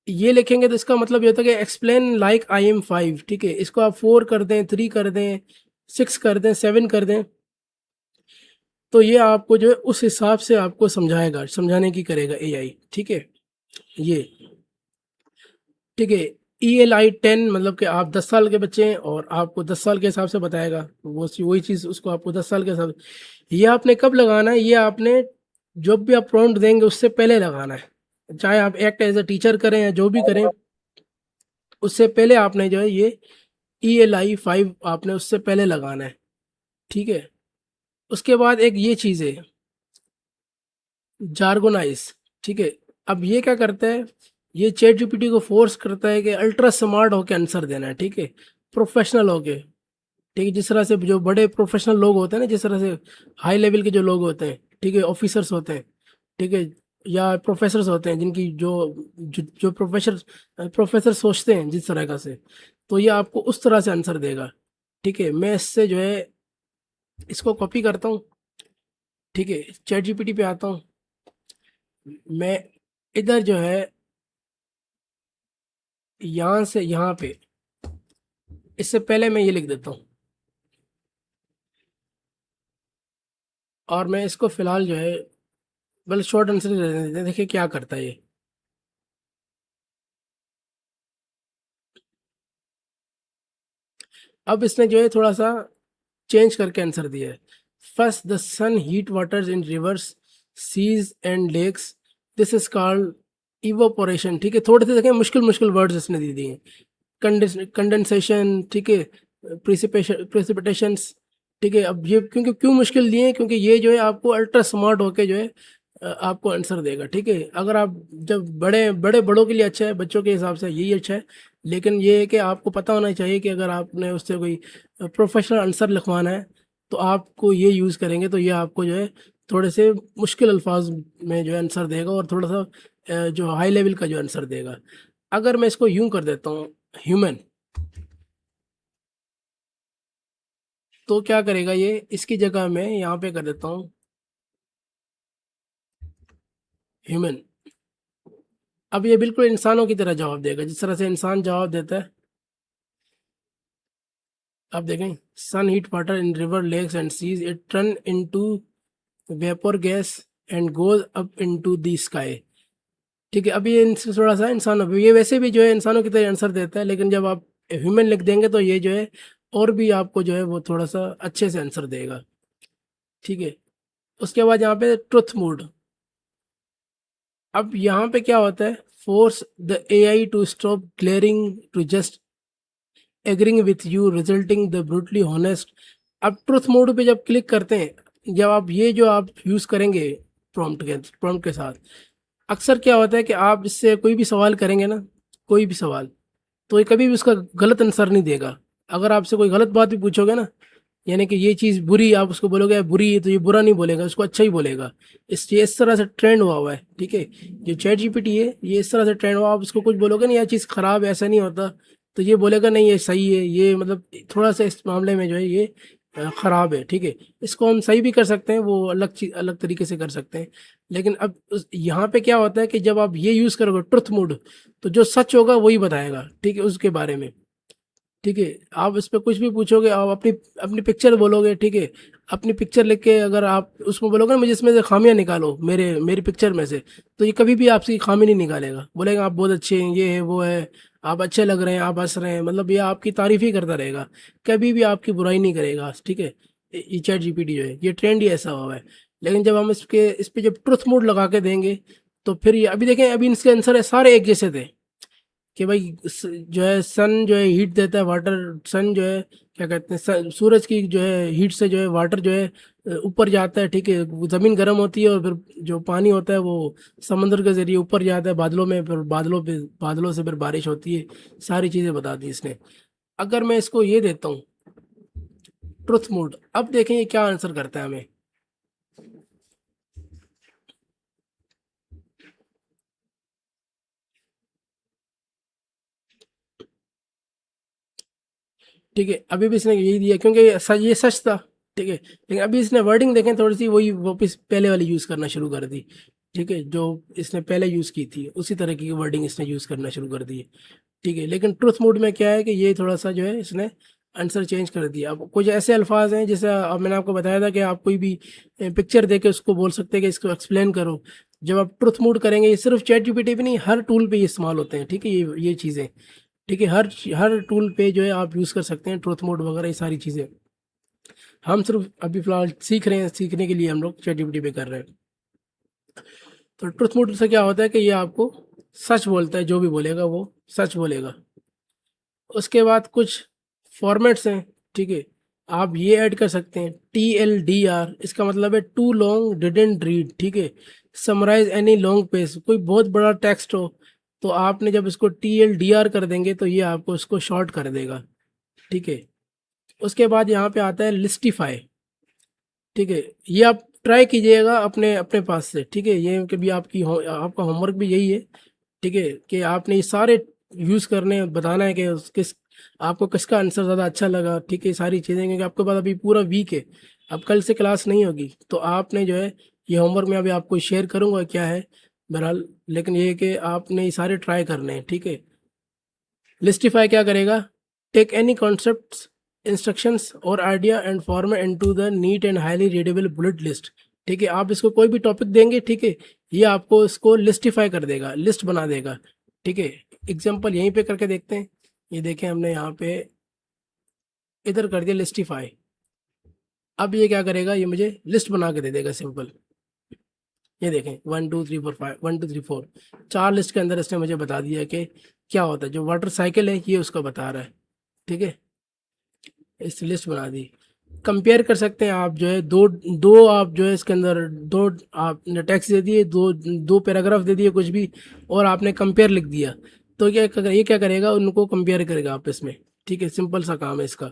ये लिखेंगे तो इसका मतलब ये होता है कि एक्सप्लेन लाइक आई एम 5, ठीक है। इसको आप 4 कर दें, 3 कर दें, 6 कर दें, 7 कर दें, तो ये आपको जो है उस हिसाब से आपको समझाएगा, समझाने की करेगा AI, ठीक है। ये ठीक है। ELI10 मतलब कि आप 10 साल के बच्चे हैं और आपको 10 साल के हिसाब से बताएगा, वो वही चीज़ उसको आपको 10 साल के हिसाब से। ये आपने कब लगाना है, ये आपने जब भी आप प्रॉम्प्ट देंगे उससे पहले लगाना है, चाहे आप एक्ट एज अ टीचर करें या जो भी करें, उससे पहले आपने जो है ये ELI5 आपने उससे पहले लगाना है, ठीक है। उसके बाद एक ये चीज़ है जार्गोनाइज, ठीक है। अब ये क्या करता है, ये चैट जीपीटी को फोर्स करता है कि अल्ट्रा स्मार्ट होके आंसर देना है, ठीक है, प्रोफेशनल होके, ठीक है। जिस तरह से जो बड़े प्रोफेशनल लोग होते हैं ना, जिस तरह से हाई लेवल के जो लोग होते हैं, ठीक है, ऑफिसर्स होते हैं, ठीक है, या प्रोफेसर्स होते हैं, जिनकी जो प्रोफेसर सोचते हैं जिस तरह का से, तो ये आपको उस तरह से आंसर देगा, ठीक है। मैं इससे जो है इसको कॉपी करता हूँ, ठीक है, चैट जीपीटी पे आता हूँ मैं, इधर जो है यहाँ से यहाँ पे, इससे पहले मैं ये लिख देता हूँ, और मैं इसको फिलहाल जो है बल शॉर्ट आंसर दे देते हैं, देखिए क्या करता है ये। अब इसने जो है थोड़ा सा चेंज करके आंसर दिया है। First the sun heat waters in rivers, seas and lakes, this is called evaporation, ठीक है। थोड़े से देखें मुश्किल मुश्किल वर्ड्स इसने दे दिए हैं। कंडेंसेशन, ठीक है, प्रेसिपिटेशंस, ठीक है। अब ये क्योंकि क्यों मुश्किल दिए हैं, क्योंकि ये जो है आपको अल्ट्रा स्मार्ट होके जो है आपको आंसर देगा। ठीक है, अगर आप जब बड़ों के लिए अच्छा है, बच्चों के हिसाब से यही अच्छा है, लेकिन ये है कि आपको पता होना चाहिए कि अगर आपने उससे कोई प्रोफेशनल आंसर लिखवाना है तो आपको ये यूज़ करेंगे तो ये आपको जो है थोड़े से मुश्किल अल्फाज में जो है आंसर देगा और थोड़ा सा जो हाई लेवल का जो आंसर देगा। अगर मैं इसको यूं कर देता हूँ ह्यूमन, तो क्या करेगा ये, इसकी जगह मैं यहाँ पे कर देता हूँ ह्यूमन। अब ये बिल्कुल इंसानों की तरह जवाब देगा, जिस तरह से इंसान जवाब देता है। आप देखें, sun heat water in river lakes and seas, it turn into vapour gas and goes up into the sky. ठीक है, अब ये इनसे थोड़ा सा इंसानों पे, ये वैसे भी जो है इंसानों की तरह आंसर देता है, लेकिन जब आप ह्यूमन लिख देंगे तो ये जो है और भी आपको जो है वो थोड़ा सा अच्छे से आंसर देगा। ठीक है, उसके बाद यहाँ पे ट्रुथ मूड। अब यहाँ पे क्या होता है, force the AI to stop glaring to just agreeing with you resulting the brutally honest. अब ट्रुथ मोड पे जब क्लिक करते हैं, जब आप ये जो आप यूज़ करेंगे प्रॉम्प्ट के साथ, अक्सर क्या होता है कि आप इससे कोई भी सवाल करेंगे ना, कोई भी सवाल, तो ये कभी भी उसका गलत आंसर नहीं देगा। अगर आपसे कोई गलत बात भी पूछोगे ना, यानी कि ये चीज़ बुरी, आप उसको बोलोगे यार बुरी है, तो ये बुरा नहीं बोलेगा, उसको अच्छा ही बोलेगा। ये इस तरह से ट्रेंड हुआ है। ठीक है, जो चैट जीपीटी है ये इस तरह से ट्रेंड हुआ, आप उसको कुछ बोलोगे ना यह चीज़ ख़राब है, ऐसा नहीं होता, तो ये बोलेगा नहीं ये सही है, ये मतलब थोड़ा सा इस मामले में जो है ये ख़राब है। ठीक है, इसको हम सही भी कर सकते हैं, वो अलग चीज़ अलग तरीके से कर सकते हैं। लेकिन अब यहाँ पे क्या होता है कि जब आप ये यूज़ करोगे ट्रुथ मोड, तो जो सच होगा वही बताएगा। ठीक है, उसके बारे में। ठीक है, आप इस पे कुछ भी पूछोगे, आप अपनी अपनी पिक्चर बोलोगे। ठीक है, अपनी पिक्चर लिख के अगर आप उसमें बोलोगे ना मुझे इसमें से खामियां निकालो मेरी पिक्चर में से, तो ये कभी भी आपकी खामी नहीं निकालेगा, बोलेगा आप बहुत अच्छे हैं, ये है वो है, आप अच्छे लग रहे हैं, आप हंस रहे हैं, मतलब ये आपकी तारीफ ही करता रहेगा, कभी भी आपकी बुराई नहीं करेगा। ठीक है, ये चैट जीपीटी जो है ये ट्रेंड ही ऐसा हुआ है। लेकिन जब हम इस पे जब ट्रुथ मोड लगा के देंगे, तो फिर ये अभी देखें, अभी इसके आंसर है सारे एक जैसे थे कि भाई जो है सन जो है हीट देता है, वाटर, सन जो है क्या कहते हैं, सूरज की जो है हीट से जो है वाटर जो है ऊपर जाता है। ठीक है, ज़मीन गर्म होती है और फिर जो पानी होता है वो समंदर के ज़रिए ऊपर जाता है बादलों में, फिर बादलों से फिर बारिश होती है। सारी चीज़ें बता दी इसने। अगर मैं इसको ये देता हूँ ट्रुथ मोड, अब देखें ये क्या आंसर करता है हमें। ठीक है, अभी भी इसने यही दिया क्योंकि ये सच था। ठीक है, लेकिन अभी इसने वर्डिंग देखें थोड़ी सी वही वापस पहले वाली यूज़ करना शुरू कर दी। ठीक है, जो इसने पहले यूज़ की थी उसी तरह की वर्डिंग इसने यूज़ करना शुरू कर दी है। ठीक है, लेकिन ट्रुथ मोड में क्या है कि ये थोड़ा सा जो है इसने आंसर चेंज कर दिया। अब कुछ ऐसे अल्फाज हैं जैसे अब मैंने आपको बताया था कि आप कोई भी पिक्चर दे के उसको बोल सकते हैं कि इसको एक्सप्लेन करो। जब आप ट्रुथ मोड करेंगे, ये सिर्फ चैट जीपीटी पे नहीं, हर टूल पे ये इस्तेमाल होते हैं। ठीक है, ये चीज़ें, ठीक है, हर टूल पे जो है आप यूज़ कर सकते हैं ट्रुथ मोड वगैरह, ये सारी चीज़ें। हम सिर्फ अभी फ़िलहाल सीख रहे हैं, सीखने के लिए हम लोग चैटजीपीटी पे कर रहे हैं। तो ट्रुथ मोड से क्या होता है कि ये आपको सच बोलता है, जो भी बोलेगा वो सच बोलेगा। उसके बाद कुछ फॉर्मेट्स हैं। ठीक है, आप ये ऐड कर सकते हैं TLDR, इसका मतलब है टू लॉन्ग डिडेंट रीड। ठीक है, समराइज एनी लॉन्ग पेज, कोई बहुत बड़ा टेक्स्ट हो तो आपने जब इसको TLDR कर देंगे तो ये आपको इसको शॉर्ट कर देगा। ठीक है, उसके बाद यहाँ पे आता है लिस्टिफाई। ठीक है, ये आप ट्राई कीजिएगा अपने अपने पास से। ठीक है, ये कभी आपका होमवर्क भी यही है। ठीक है, कि आपने ये सारे यूज़ करने हैं, बताना है कि आपको किसका आंसर ज़्यादा अच्छा लगा। ठीक है, सारी चीज़ें, क्योंकि आपके पास अभी पूरा वीक है, अब कल से क्लास नहीं होगी, तो आपने जो है ये होमवर्क मैं अभी आपको शेयर करूँगा क्या है बहरहाल, लेकिन ये है कि आपने ये सारे ट्राई करने हैं। ठीक है, लिस्टिफाई क्या करेगा, टेक एनी कॉन्सेप्ट्स, इंस्ट्रक्शंस और idea and format into the neat and highly readable bullet list. ठीक है, आप इसको कोई भी टॉपिक देंगे, ठीक है, ये आपको इसको लिस्टिफाई कर देगा, लिस्ट बना देगा। ठीक है, एग्जांपल यहीं पे करके देखते हैं। ये देखें, हमने यहाँ पे इधर कर दिया लिस्टिफाई। अब ये क्या करेगा, ये मुझे लिस्ट बना के दे देगा सिंपल। ये देखें 1 2 3 4 5, 1 2 3 4, 4 लिस्ट के अंदर इसने मुझे बता दिया कि क्या होता है। जो वाटर साइकिल है ये उसका बता रहा है। ठीक है, इस लिस्ट बना दी। कंपेयर कर सकते हैं आप जो है दो दो आप जो है इसके अंदर दो आपने टेक्स्ट दे दिए, दो दो पैराग्राफ दे दिए कुछ भी, और आपने कंपेयर लिख दिया, तो ये क्या करेगा, उनको कंपेयर करेगा आपस में। ठीक है, सिंपल सा काम है इसका।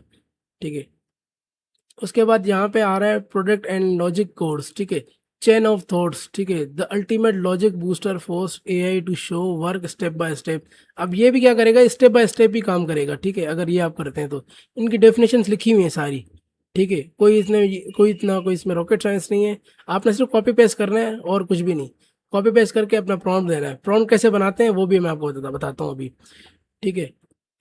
ठीक है, उसके बाद यहाँ पे आ रहा है प्रोडक्ट एंड लॉजिक कोड्स। ठीक है, चेन ऑफ थॉट्स। ठीक है, the ultimate logic booster force AI to show work step by step. अब ये भी क्या करेगा, स्टेप बाय स्टेप ही काम करेगा। ठीक है, अगर ये आप करते हैं तो इनकी डेफिनेशंस लिखी हुई है सारी। ठीक है, कोई इसमें रॉकेट साइंस नहीं है। आपने सिर्फ कॉपी पेस्ट करना है और कुछ भी नहीं। कॉपी पेस्ट करके अपना प्रॉम्प्ट देना है। प्रॉम्प्ट कैसे बनाते हैं वो भी मैं आपको बताता हूँ अभी। ठीक है,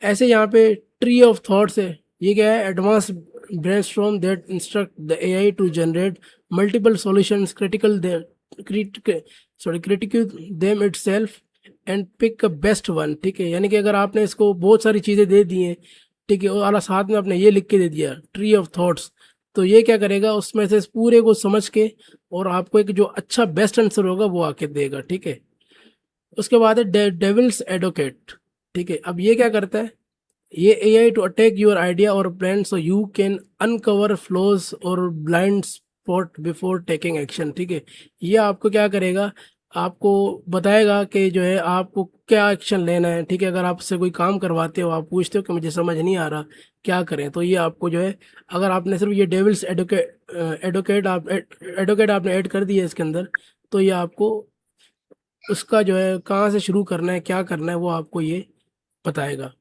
ऐसे यहाँ पे ट्री ऑफ थॉट्स है। ये क्या है, advance brainstorm that instruct the AI to generate multiple solutions critical them itself and pick a best one. ठीक है, यानी कि अगर आपने इसको बहुत सारी चीज़ें दे दी हैं, ठीक है, और साथ में आपने ये लिख के दे दिया ट्री ऑफ थॉट्स, तो ये क्या करेगा, उसमें से इस पूरे को समझ के और आपको एक जो अच्छा बेस्ट आंसर होगा वो आके देगा। ठीक है, उसके बाद है डेविल्स एडवोकेट। ठीक है, अब ये क्या करता है, ये AI to attack your idea और plan so you can uncover flaws और blind spot before taking action. ठीक है, ये आपको क्या करेगा, आपको बताएगा कि जो है आपको क्या एक्शन लेना है। ठीक है, अगर आपसे कोई काम करवाते हो, आप पूछते हो कि मुझे समझ नहीं आ रहा क्या करें, तो ये आपको जो है, अगर आपने सिर्फ ये डेविल्स एडवोकेट आपने ऐड कर दिया इसके अंदर, तो ये आपको उसका जो है कहाँ से शुरू करना है, क्या करना है, वो आपको ये बताएगा।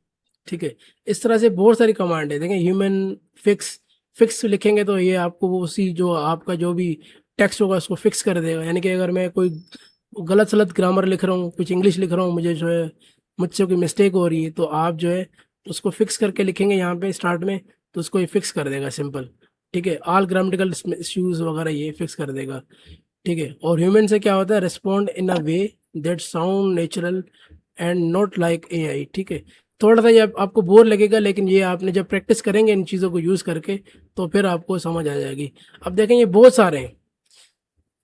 ठीक है, इस तरह से बहुत सारी कमांड है। देखें, ह्यूमन फिक्स, फिक्स लिखेंगे तो ये आपको वो उसी जो आपका जो भी टेक्स्ट होगा उसको फिक्स कर देगा। यानी कि अगर मैं कोई गलत सलत ग्रामर लिख रहा हूँ, कुछ इंग्लिश लिख रहा हूँ, मुझे जो है मुझसे कोई मिस्टेक हो रही है, तो आप जो है उसको फिक्स करके लिखेंगे यहाँ पे स्टार्ट में, तो उसको ये फिक्स कर देगा सिंपल। ठीक है, ऑल ग्रामेटिकल इश्यूज वगैरह ये फिक्स कर देगा। ठीक है, और ह्यूमन से क्या होता है, respond in a way that sound natural and not like AI. ठीक है, थोड़ा सा ये आपको बोर लगेगा, लेकिन ये आपने जब प्रैक्टिस करेंगे इन चीज़ों को यूज़ करके, तो फिर आपको समझ आ जाएगी। अब देखें, ये बहुत सारे हैं,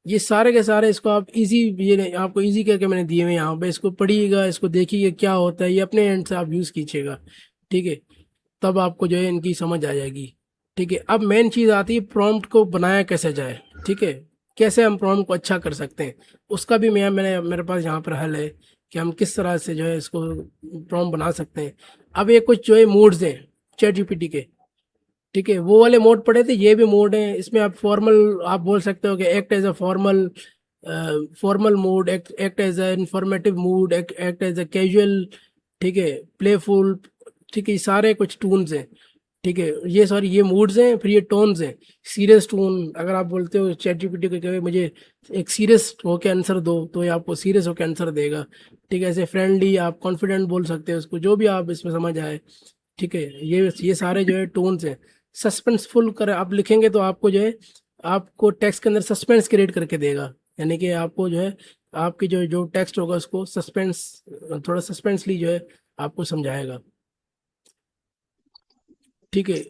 ये सारे के सारे इसको आप इजी, ये आपको इजी करके मैंने दिए हुए हैं यहाँ पे, इसको पढ़िएगा, इसको देखिए क्या होता है, ये अपने एंड से आप यूज़ कीजिएगा। ठीक है, तब आपको जो है इनकी समझ आ जाएगी। ठीक है, अब मेन चीज़ आती है प्रॉम्प्ट को बनाया कैसे जाए। ठीक है, कैसे हम प्रॉम्प्ट को अच्छा कर सकते हैं, उसका भी मेरे पास यहाँ पर हल है कि हम किस तरह से जो है इसको प्रॉम्प्ट बना सकते हैं। अब ये कुछ जो है मोड्स हैं चैट जीपीटी के। ठीक है, वो वाले मोड पड़े थे, ये भी मोड है। इसमें आप फॉर्मल, आप बोल सकते हो कि act as a formal, formal mode, act as a informative mood, act as a casual. ठीक है, प्लेफुल। ठीक है, ये सारे कुछ टून्स हैं। ठीक है, ये सॉरी ये मूड्स हैं, फिर ये टोन्स हैं। सीरियस टोन, अगर आप बोलते हो चैट जीपीटी को कि मुझे एक सीरियस होकर आंसर दो, तो ये आपको सीरियस होकर आंसर देगा। ठीक है, ऐसे फ्रेंडली, आप कॉन्फिडेंट बोल सकते हो उसको, जो भी आप इसमें समझ आए। ठीक है, ये सारे जो है टोन्स हैं। सस्पेंसफुल कर आप लिखेंगे तो आपको जो है, आपको टेक्स्ट के अंदर सस्पेंस क्रिएट करके देगा। यानी कि आपको जो है, आपकी जो जो टेक्स्ट होगा उसको सस्पेंस, थोड़ा सस्पेंसली जो है आपको समझाएगा। ठीक है,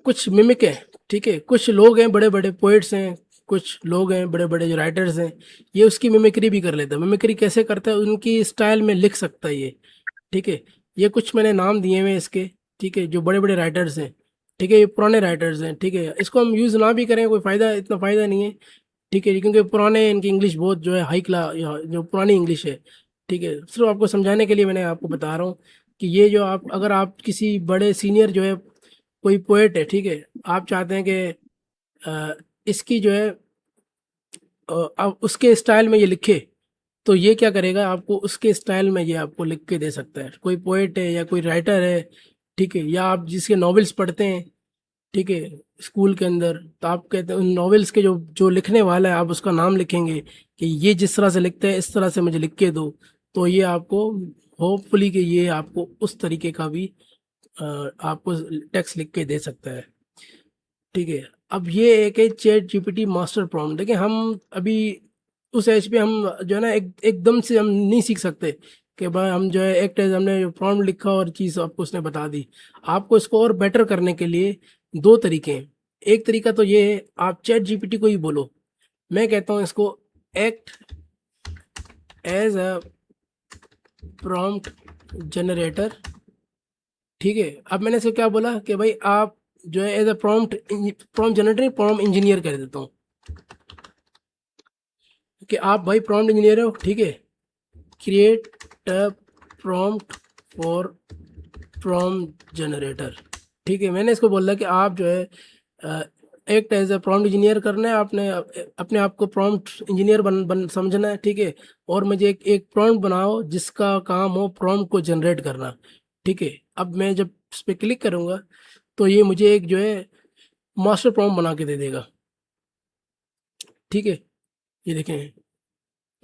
कुछ मिमिक है। ठीक है, कुछ लोग हैं बड़े बड़े पोइट्स हैं, कुछ लोग हैं बड़े बड़े जो राइटर्स हैं, ये उसकी मिमिक्री भी कर लेता है। मिमिक्री कैसे करता है, उनकी स्टाइल में लिख सकता है ये। ठीक है, ये कुछ मैंने नाम दिए हुए हैं इसके। ठीक है, जो बड़े बड़े राइटर्स हैं। ठीक है, ये पुराने राइटर्स हैं। ठीक है, इसको हम यूज़ ना भी करें कोई फ़ायदा, इतना फ़ायदा नहीं है। ठीक है, क्योंकि पुराने इनकी इंग्लिश बहुत जो है हाई क्लास, जो पुरानी इंग्लिश है। ठीक है, सिर्फ आपको समझाने के लिए मैंने आपको बता रहा हूँ कि ये जो आप, अगर आप किसी बड़े सीनियर जो है कोई पोएट है, ठीक है, आप चाहते हैं कि अ, इसकी जो है आप उसके स्टाइल में ये लिखे, तो ये क्या करेगा, आपको उसके स्टाइल में ये आपको लिख के दे सकता है। कोई पोएट है या कोई राइटर है, ठीक है, या आप जिसके नॉवेल्स पढ़ते हैं, ठीक है, स्कूल के अंदर, तो आप कहते हैं उन नॉवेल्स के जो जो लिखने वाला है, आप उसका नाम लिखेंगे कि ये जिस तरह से लिखते हैं इस तरह से मुझे लिख के दो, तो ये आपको होपफुली कि ये आपको उस तरीके का भी आपको टेक्स्ट लिख के दे सकता है। ठीक है, अब ये एक है चैट जीपीटी मास्टर प्रॉम्प्ट। देखिए, हम अभी उस एज पे हम जो है ना, एकदम से हम नहीं सीख सकते कि भाई हम जो है एक टाइम हमने प्रॉम्प्ट लिखा और चीज़ आपको उसने बता दी। आपको इसको और बेटर करने के लिए दो तरीके हैं। एक तरीका तो ये है, आप चैट जीपीटी को ही बोलो। मैं कहता हूँ इसको act as a prompt generator. ठीक है, अब मैंने इसको क्या बोला कि भाई आप जो है as a prompt generator, prompt engineer कर देता हूँ कि आप भाई प्रॉम्प्ट इंजीनियर हो, ठीक है। Create a prompt for prompt generator, ठीक है। मैंने इसको बोला कि आप जो है एक एज अ प्रॉम्प्ट इंजीनियर करना है, आपने अपने आप को प्रॉम्प्ट इंजीनियर बन समझना है, ठीक है। और मुझे एक प्रॉम्प्ट बनाओ जिसका काम हो प्रॉम्प्ट को जनरेट करना, ठीक है। अब मैं जब इस पर क्लिक करूँगा तो ये मुझे एक जो है मास्टर प्रॉम्प्ट बना के दे देगा, ठीक है। ये देखें,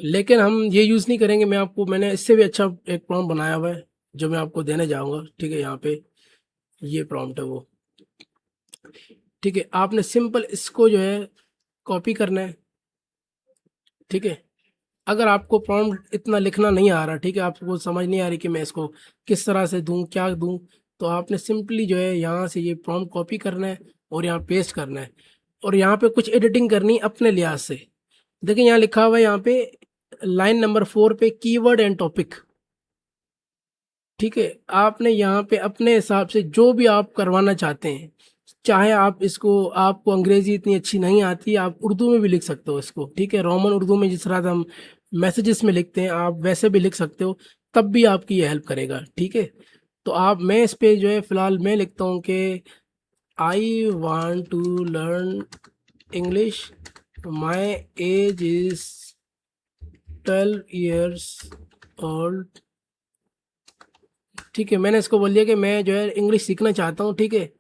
लेकिन हम ये यूज़ नहीं करेंगे। मैंने इससे भी अच्छा एक प्रॉम्प्ट बनाया हुआ है जो मैं आपको देने जाऊँगा, ठीक है। यहाँ पे ये प्रॉम्प्ट है वो, ठीक है। आपने सिंपल इसको जो है कॉपी करना है, ठीक है। अगर आपको प्रॉम्प्ट इतना लिखना नहीं आ रहा, ठीक है, आपको समझ नहीं आ रही कि मैं इसको किस तरह से दूं, क्या दूं, तो आपने सिंपली जो है यहाँ से ये प्रॉम्प्ट कॉपी करना है और यहाँ पेस्ट करना है। और यहाँ पे कुछ एडिटिंग करनी है अपने लिहाज से। देखिए यहाँ लिखा हुआ है, यहाँ पे लाइन नंबर 4 पे कीवर्ड एंड टॉपिक, ठीक है। आपने यहाँ पे अपने हिसाब से जो भी आप करवाना चाहते हैं, चाहे आप इसको, आपको अंग्रेजी इतनी अच्छी नहीं आती, आप उर्दू में भी लिख सकते हो इसको, ठीक है। रोमन उर्दू में जिस तरह से हम मैसेजेस में लिखते हैं, आप वैसे भी लिख सकते हो, तब भी आपकी ये हेल्प करेगा, ठीक है। तो आप, मैं इस पे जो है फ़िलहाल मैं लिखता हूँ कि I want to learn English, my age is 12 years old, ठीक है। मैंने इसको बोल दिया कि मैं जो है इंग्लिश सीखना चाहता हूँ, ठीक है।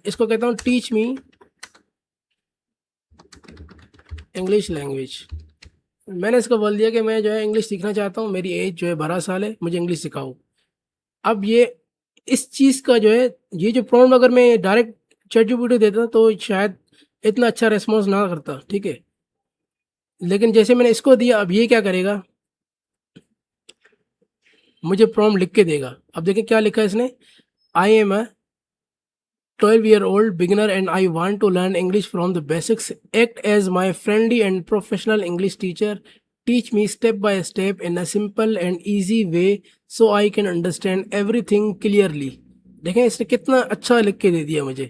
इसको कहता हूँ टीच मी इंग्लिश लैंग्वेज। मैंने इसको बोल दिया कि मैं जो है इंग्लिश सीखना चाहता हूँ, मेरी एज जो है 12 साल है, मुझे इंग्लिश सिखाओ। अब ये इस चीज़ का जो है, ये जो प्रॉम्प्ट अगर मैं डायरेक्ट चैटजीपीटी देता तो शायद इतना अच्छा रिस्पॉन्स ना करता, ठीक है। लेकिन जैसे मैंने इसको दिया, अब ये क्या करेगा, मुझे प्रॉम्प्ट लिख के देगा। अब देखिए क्या लिखा है इसने, I am a 12-year-old beginner and I want to learn English from the basics. Act as my friendly and professional English teacher. Teach me step by step in a simple and easy way so I can understand everything clearly. देखें इसने कितना अच्छा लिख के दे दिया मुझे,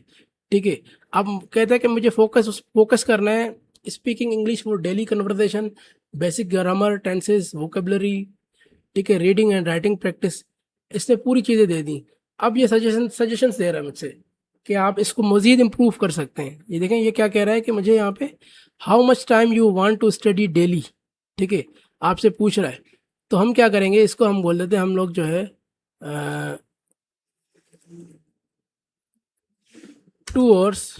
ठीक है। अब कहता है कि मुझे फोकस करना है speaking English for daily conversation, basic grammar, tenses, vocabulary, ठीक है, रीडिंग एंड राइटिंग प्रैक्टिस। इसने पूरी चीज़ें दे दी। अब ये सजेशंस दे रहा है मुझसे कि आप इसको मज़ीद इम्प्रूव कर सकते हैं। ये देखें ये क्या कह रहा है कि मुझे यहाँ पे how much time you want to study daily, ठीक है, आपसे पूछ रहा है। तो हम क्या करेंगे, इसको हम बोल देते हैं, हम लोग जो है 2 आवर्स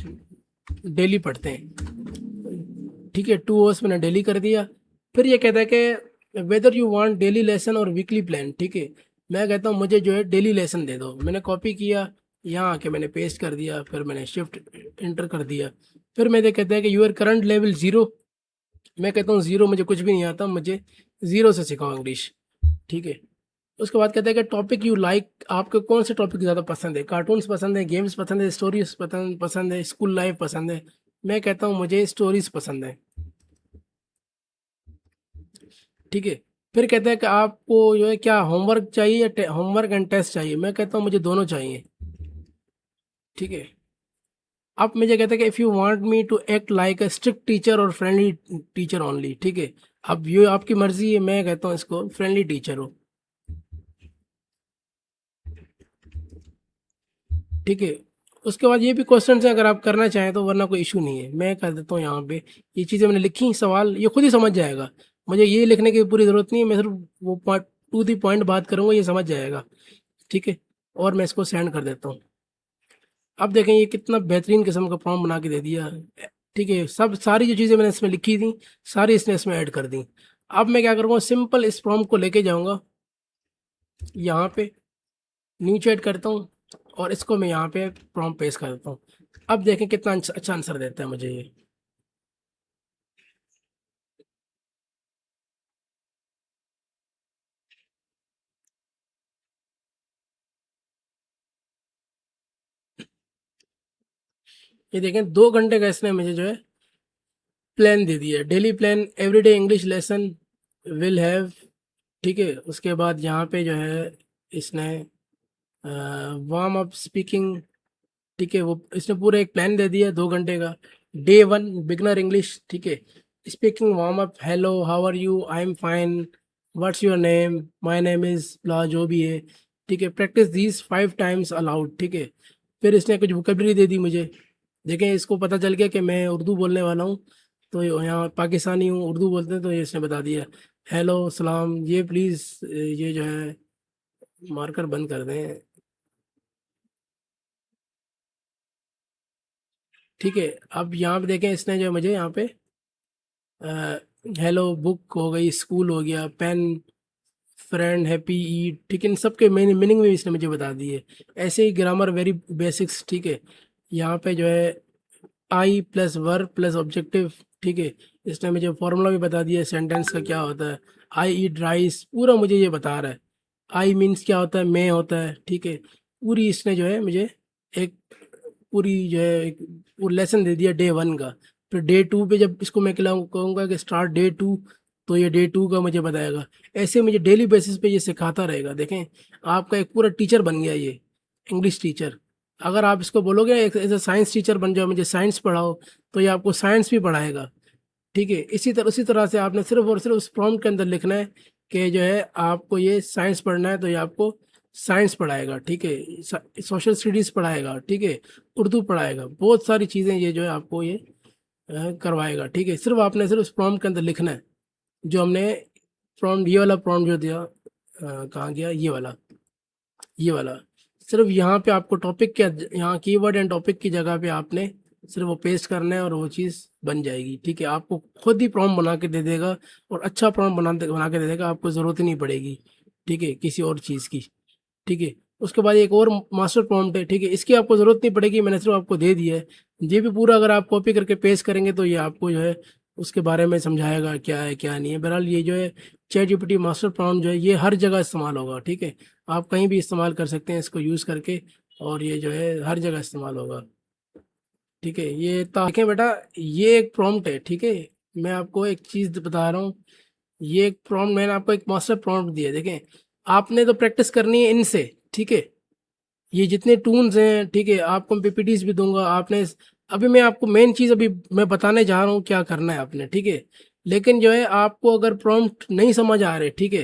डेली पढ़ते हैं, ठीक है। 2 आवर्स मैंने डेली कर दिया। फिर ये कहता है कि whether you want daily lesson और वीकली प्लान, ठीक है। मैं कहता हूँ मुझे जो है डेली लेसन दे दो। मैंने कॉपी किया, यहाँ आके मैंने पेस्ट कर दिया, फिर मैंने शिफ्ट इंटर कर दिया। फिर मेरे कहता है कि यूर करंट लेवल 0। मैं कहता हूँ 0 मुझे कुछ भी नहीं आता, मुझे 0 से सिखाओ इंग्लिश, ठीक है। उसके बाद कहते हैं कि टॉपिक यू लाइक, आपको कौन से टॉपिक ज़्यादा पसंद है, कार्टून्स पसंद है, गेम्स पसंद है, स्टोरीज पसंद है, स्कूल लाइफ पसंद है। मैं कहता हूँ मुझे स्टोरीज पसंद है, ठीक है। फिर कहते हैं कि आपको जो है क्या होमवर्क चाहिए या होमवर्क एंड टेस्ट चाहिए। मैं कहता हूँ मुझे दोनों चाहिए, ठीक है। अब मुझे कहते हैं कि if you want me to act like a strict teacher और फ्रेंडली टीचर ओनली, ठीक है। अब ये आपकी मर्जी है, मैं कहता हूँ इसको फ्रेंडली टीचर हो, ठीक है। उसके बाद ये भी क्वेश्चन है, अगर आप करना चाहें तो, वरना कोई इशू नहीं है। मैं कर देता हूँ यहाँ पे, ये चीज़ें मैंने लिखी, सवाल ये खुद ही समझ जाएगा। मुझे ये लिखने की पूरी ज़रूरत नहीं है, मैं सिर्फ वो पॉइंट टू दी पॉइंट बात करूँगा, ये समझ जाएगा, ठीक है। और मैं इसको सेंड कर देता हूँ। अब देखें ये कितना बेहतरीन किस्म का फॉर्म बना के दे दिया, ठीक है। सब सारी जो चीज़ें मैंने इसमें लिखी थी, सारी इसने इसमें ऐड कर दी। अब मैं क्या करूँगा, सिंपल इस फॉर्म को लेके जाऊँगा यहाँ पे, न्यू चैट करता हूँ और इसको मैं यहाँ पे प्रॉम्प्ट पेस्ट कर देता हूँ। अब देखें कितना अच्छा आंसर देता है मुझे ये। ये देखें 2 घंटे का इसने मुझे जो है प्लान दे दिया, daily plan, everyday English lesson will have, ठीक है। उसके बाद यहाँ पे जो है इसने वार्म अप स्पीकिंग, ठीक है, वो इसने पूरा एक प्लान दे दिया 2 घंटे का। डे 1 बिगिनर इंग्लिश, ठीक है, speaking warm up, hello how are you, I am fine, what's your name, my name is blah, जो भी है, ठीक है, प्रैक्टिस दीस 5 टाइम्स अलाउड, ठीक है। फिर इसने कुछ वोकैब्युलरी दे दी मुझे। देखें, इसको पता चल गया कि मैं उर्दू बोलने वाला हूँ, तो यहाँ पाकिस्तानी हूँ, उर्दू बोलते हैं, तो ये इसने बता दिया। हेलो, सलाम, ये प्लीज़ ये जो है मार्कर बंद कर दें, ठीक है। अब यहाँ पे देखें, इसने जो मुझे यहाँ पे हेलो, बुक हो गई, स्कूल हो गया, पेन, फ्रेंड, हैप्पी, ईट, ठीक है, इन सब के मीनिंग भी इसने मुझे बता दी है। ऐसे ही ग्रामर वेरी बेसिक्स, ठीक है। यहाँ पे जो है आई प्लस वर्ब प्लस ऑब्जेक्टिव, ठीक है, इसने मुझे फॉर्मूला भी बता दिया सेंटेंस का क्या होता है। आई ईट राइस, पूरा मुझे ये बता रहा है। आई मीन्स क्या होता है, मैं होता है, ठीक है। पूरी इसने जो है मुझे एक पूरी जो है एक वो लेसन दे दिया डे 1 का। फिर डे 2 पे जब इसको मैं खिलाऊँ, कहूँगा कि स्टार्ट डे 2, तो ये डे 2 का मुझे बताएगा। ऐसे मुझे डेली बेसिस पे ये सिखाता रहेगा। देखें, आपका एक पूरा टीचर बन गया ये, इंग्लिश टीचर। अगर आप इसको बोलोगे एक एज अ साइंस टीचर बन जाओ, मुझे साइंस पढ़ाओ, तो ये आपको साइंस भी पढ़ाएगा, ठीक है। उसी तरह से आपने सिर्फ और सिर्फ उस प्रॉम्प्ट के अंदर लिखना है कि जो है आपको ये साइंस पढ़ना है, तो ये आपको साइंस पढ़ाएगा, ठीक है। सोशल स्टडीज़ पढ़ाएगा, ठीक है, उर्दू पढ़ाएगा, बहुत सारी चीज़ें ये जो है आपको ये करवाएगा, ठीक है। सिर्फ आपने सिर्फ उस प्रॉम्प्ट के अंदर लिखना है, जो हमने प्रॉम्प्ट, ये वाला प्रॉम्प्ट जो दिया, कहाँ गया ये वाला। सिर्फ यहाँ पे आपको टॉपिक के, यहाँ कीवर्ड एंड टॉपिक की जगह पे आपने सिर्फ वो पेस्ट करना है और वो चीज़ बन जाएगी, ठीक है। आपको खुद ही प्रॉम्प्ट बना के दे देगा, और अच्छा प्रॉम्प्ट बना के दे देगा, आपको ज़रूरत ही नहीं पड़ेगी, ठीक है, किसी और चीज़ की, ठीक है। उसके बाद एक और मास्टर प्रॉम्प्ट है, ठीक है, इसकी आपको ज़रूरत नहीं पड़ेगी, मैंने सिर्फ आपको दे दिया है। ये भी पूरा अगर आप कॉपी करके पेस्ट करेंगे, तो ये आपको जो है उसके बारे में समझाएगा क्या है क्या नहीं है। बहरहाल ये जो है चैट जीपीटी मास्टर प्रॉम्प्ट जो है ये हर जगह इस्तेमाल होगा, ठीक है। आप कहीं भी इस्तेमाल कर सकते हैं इसको यूज़ करके, और ये जो है हर जगह इस्तेमाल होगा, ठीक है। ये देखें बेटा, ये एक प्रॉम्प्ट है, ठीक है। मैं आपको एक चीज़ बता रहा हूँ, ये एक प्रॉम्प्ट, मैंने आपको एक मास्टर प्रॉम्प्ट दिया, देखें। आपने तो प्रैक्टिस करनी है इनसे, ठीक है। ये जितने टूल्स हैं, ठीक है, आपको मैं पीपीटीज भी दूंगा। आपने अभी मैं आपको मेन चीज़ अभी मैं बताने जा रहा हूँ क्या करना है आपने, ठीक है। लेकिन जो है आपको अगर प्रॉम्प्ट नहीं समझ आ रहे, ठीक है,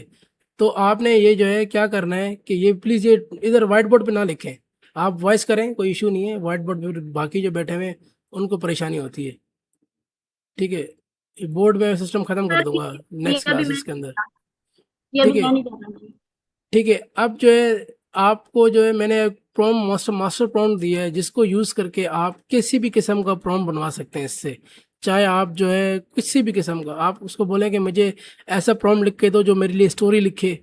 तो आपने ये जो है क्या करना है कि ये प्लीज़ ये इधर व्हाइट बोर्ड पे ना लिखें, आप वॉइस करें, कोई इशू नहीं है। व्हाइट बोर्ड पे बाकी जो बैठे हुए हैं उनको परेशानी होती है, ठीक है। ये बोर्ड में सिस्टम ख़त्म कर सर, दूंगा ये नेक्स्ट अभी क्लासेस मैं के अंदर, ये अभी ठीक है। मैं नहीं कर रहा हूँ। ठीक है, अब जो है आपको जो है मैंने प्रॉम्प्ट मास्टर प्रॉम्प्ट दिया है, जिसको यूज़ करके आप किसी भी किस्म का प्रॉम्प्ट बनवा सकते हैं इससे। चाहे आप जो है किसी भी किस्म का, आप उसको बोलें कि मुझे ऐसा प्रॉम्प्ट लिख के दो जो मेरे लिए स्टोरी लिखे,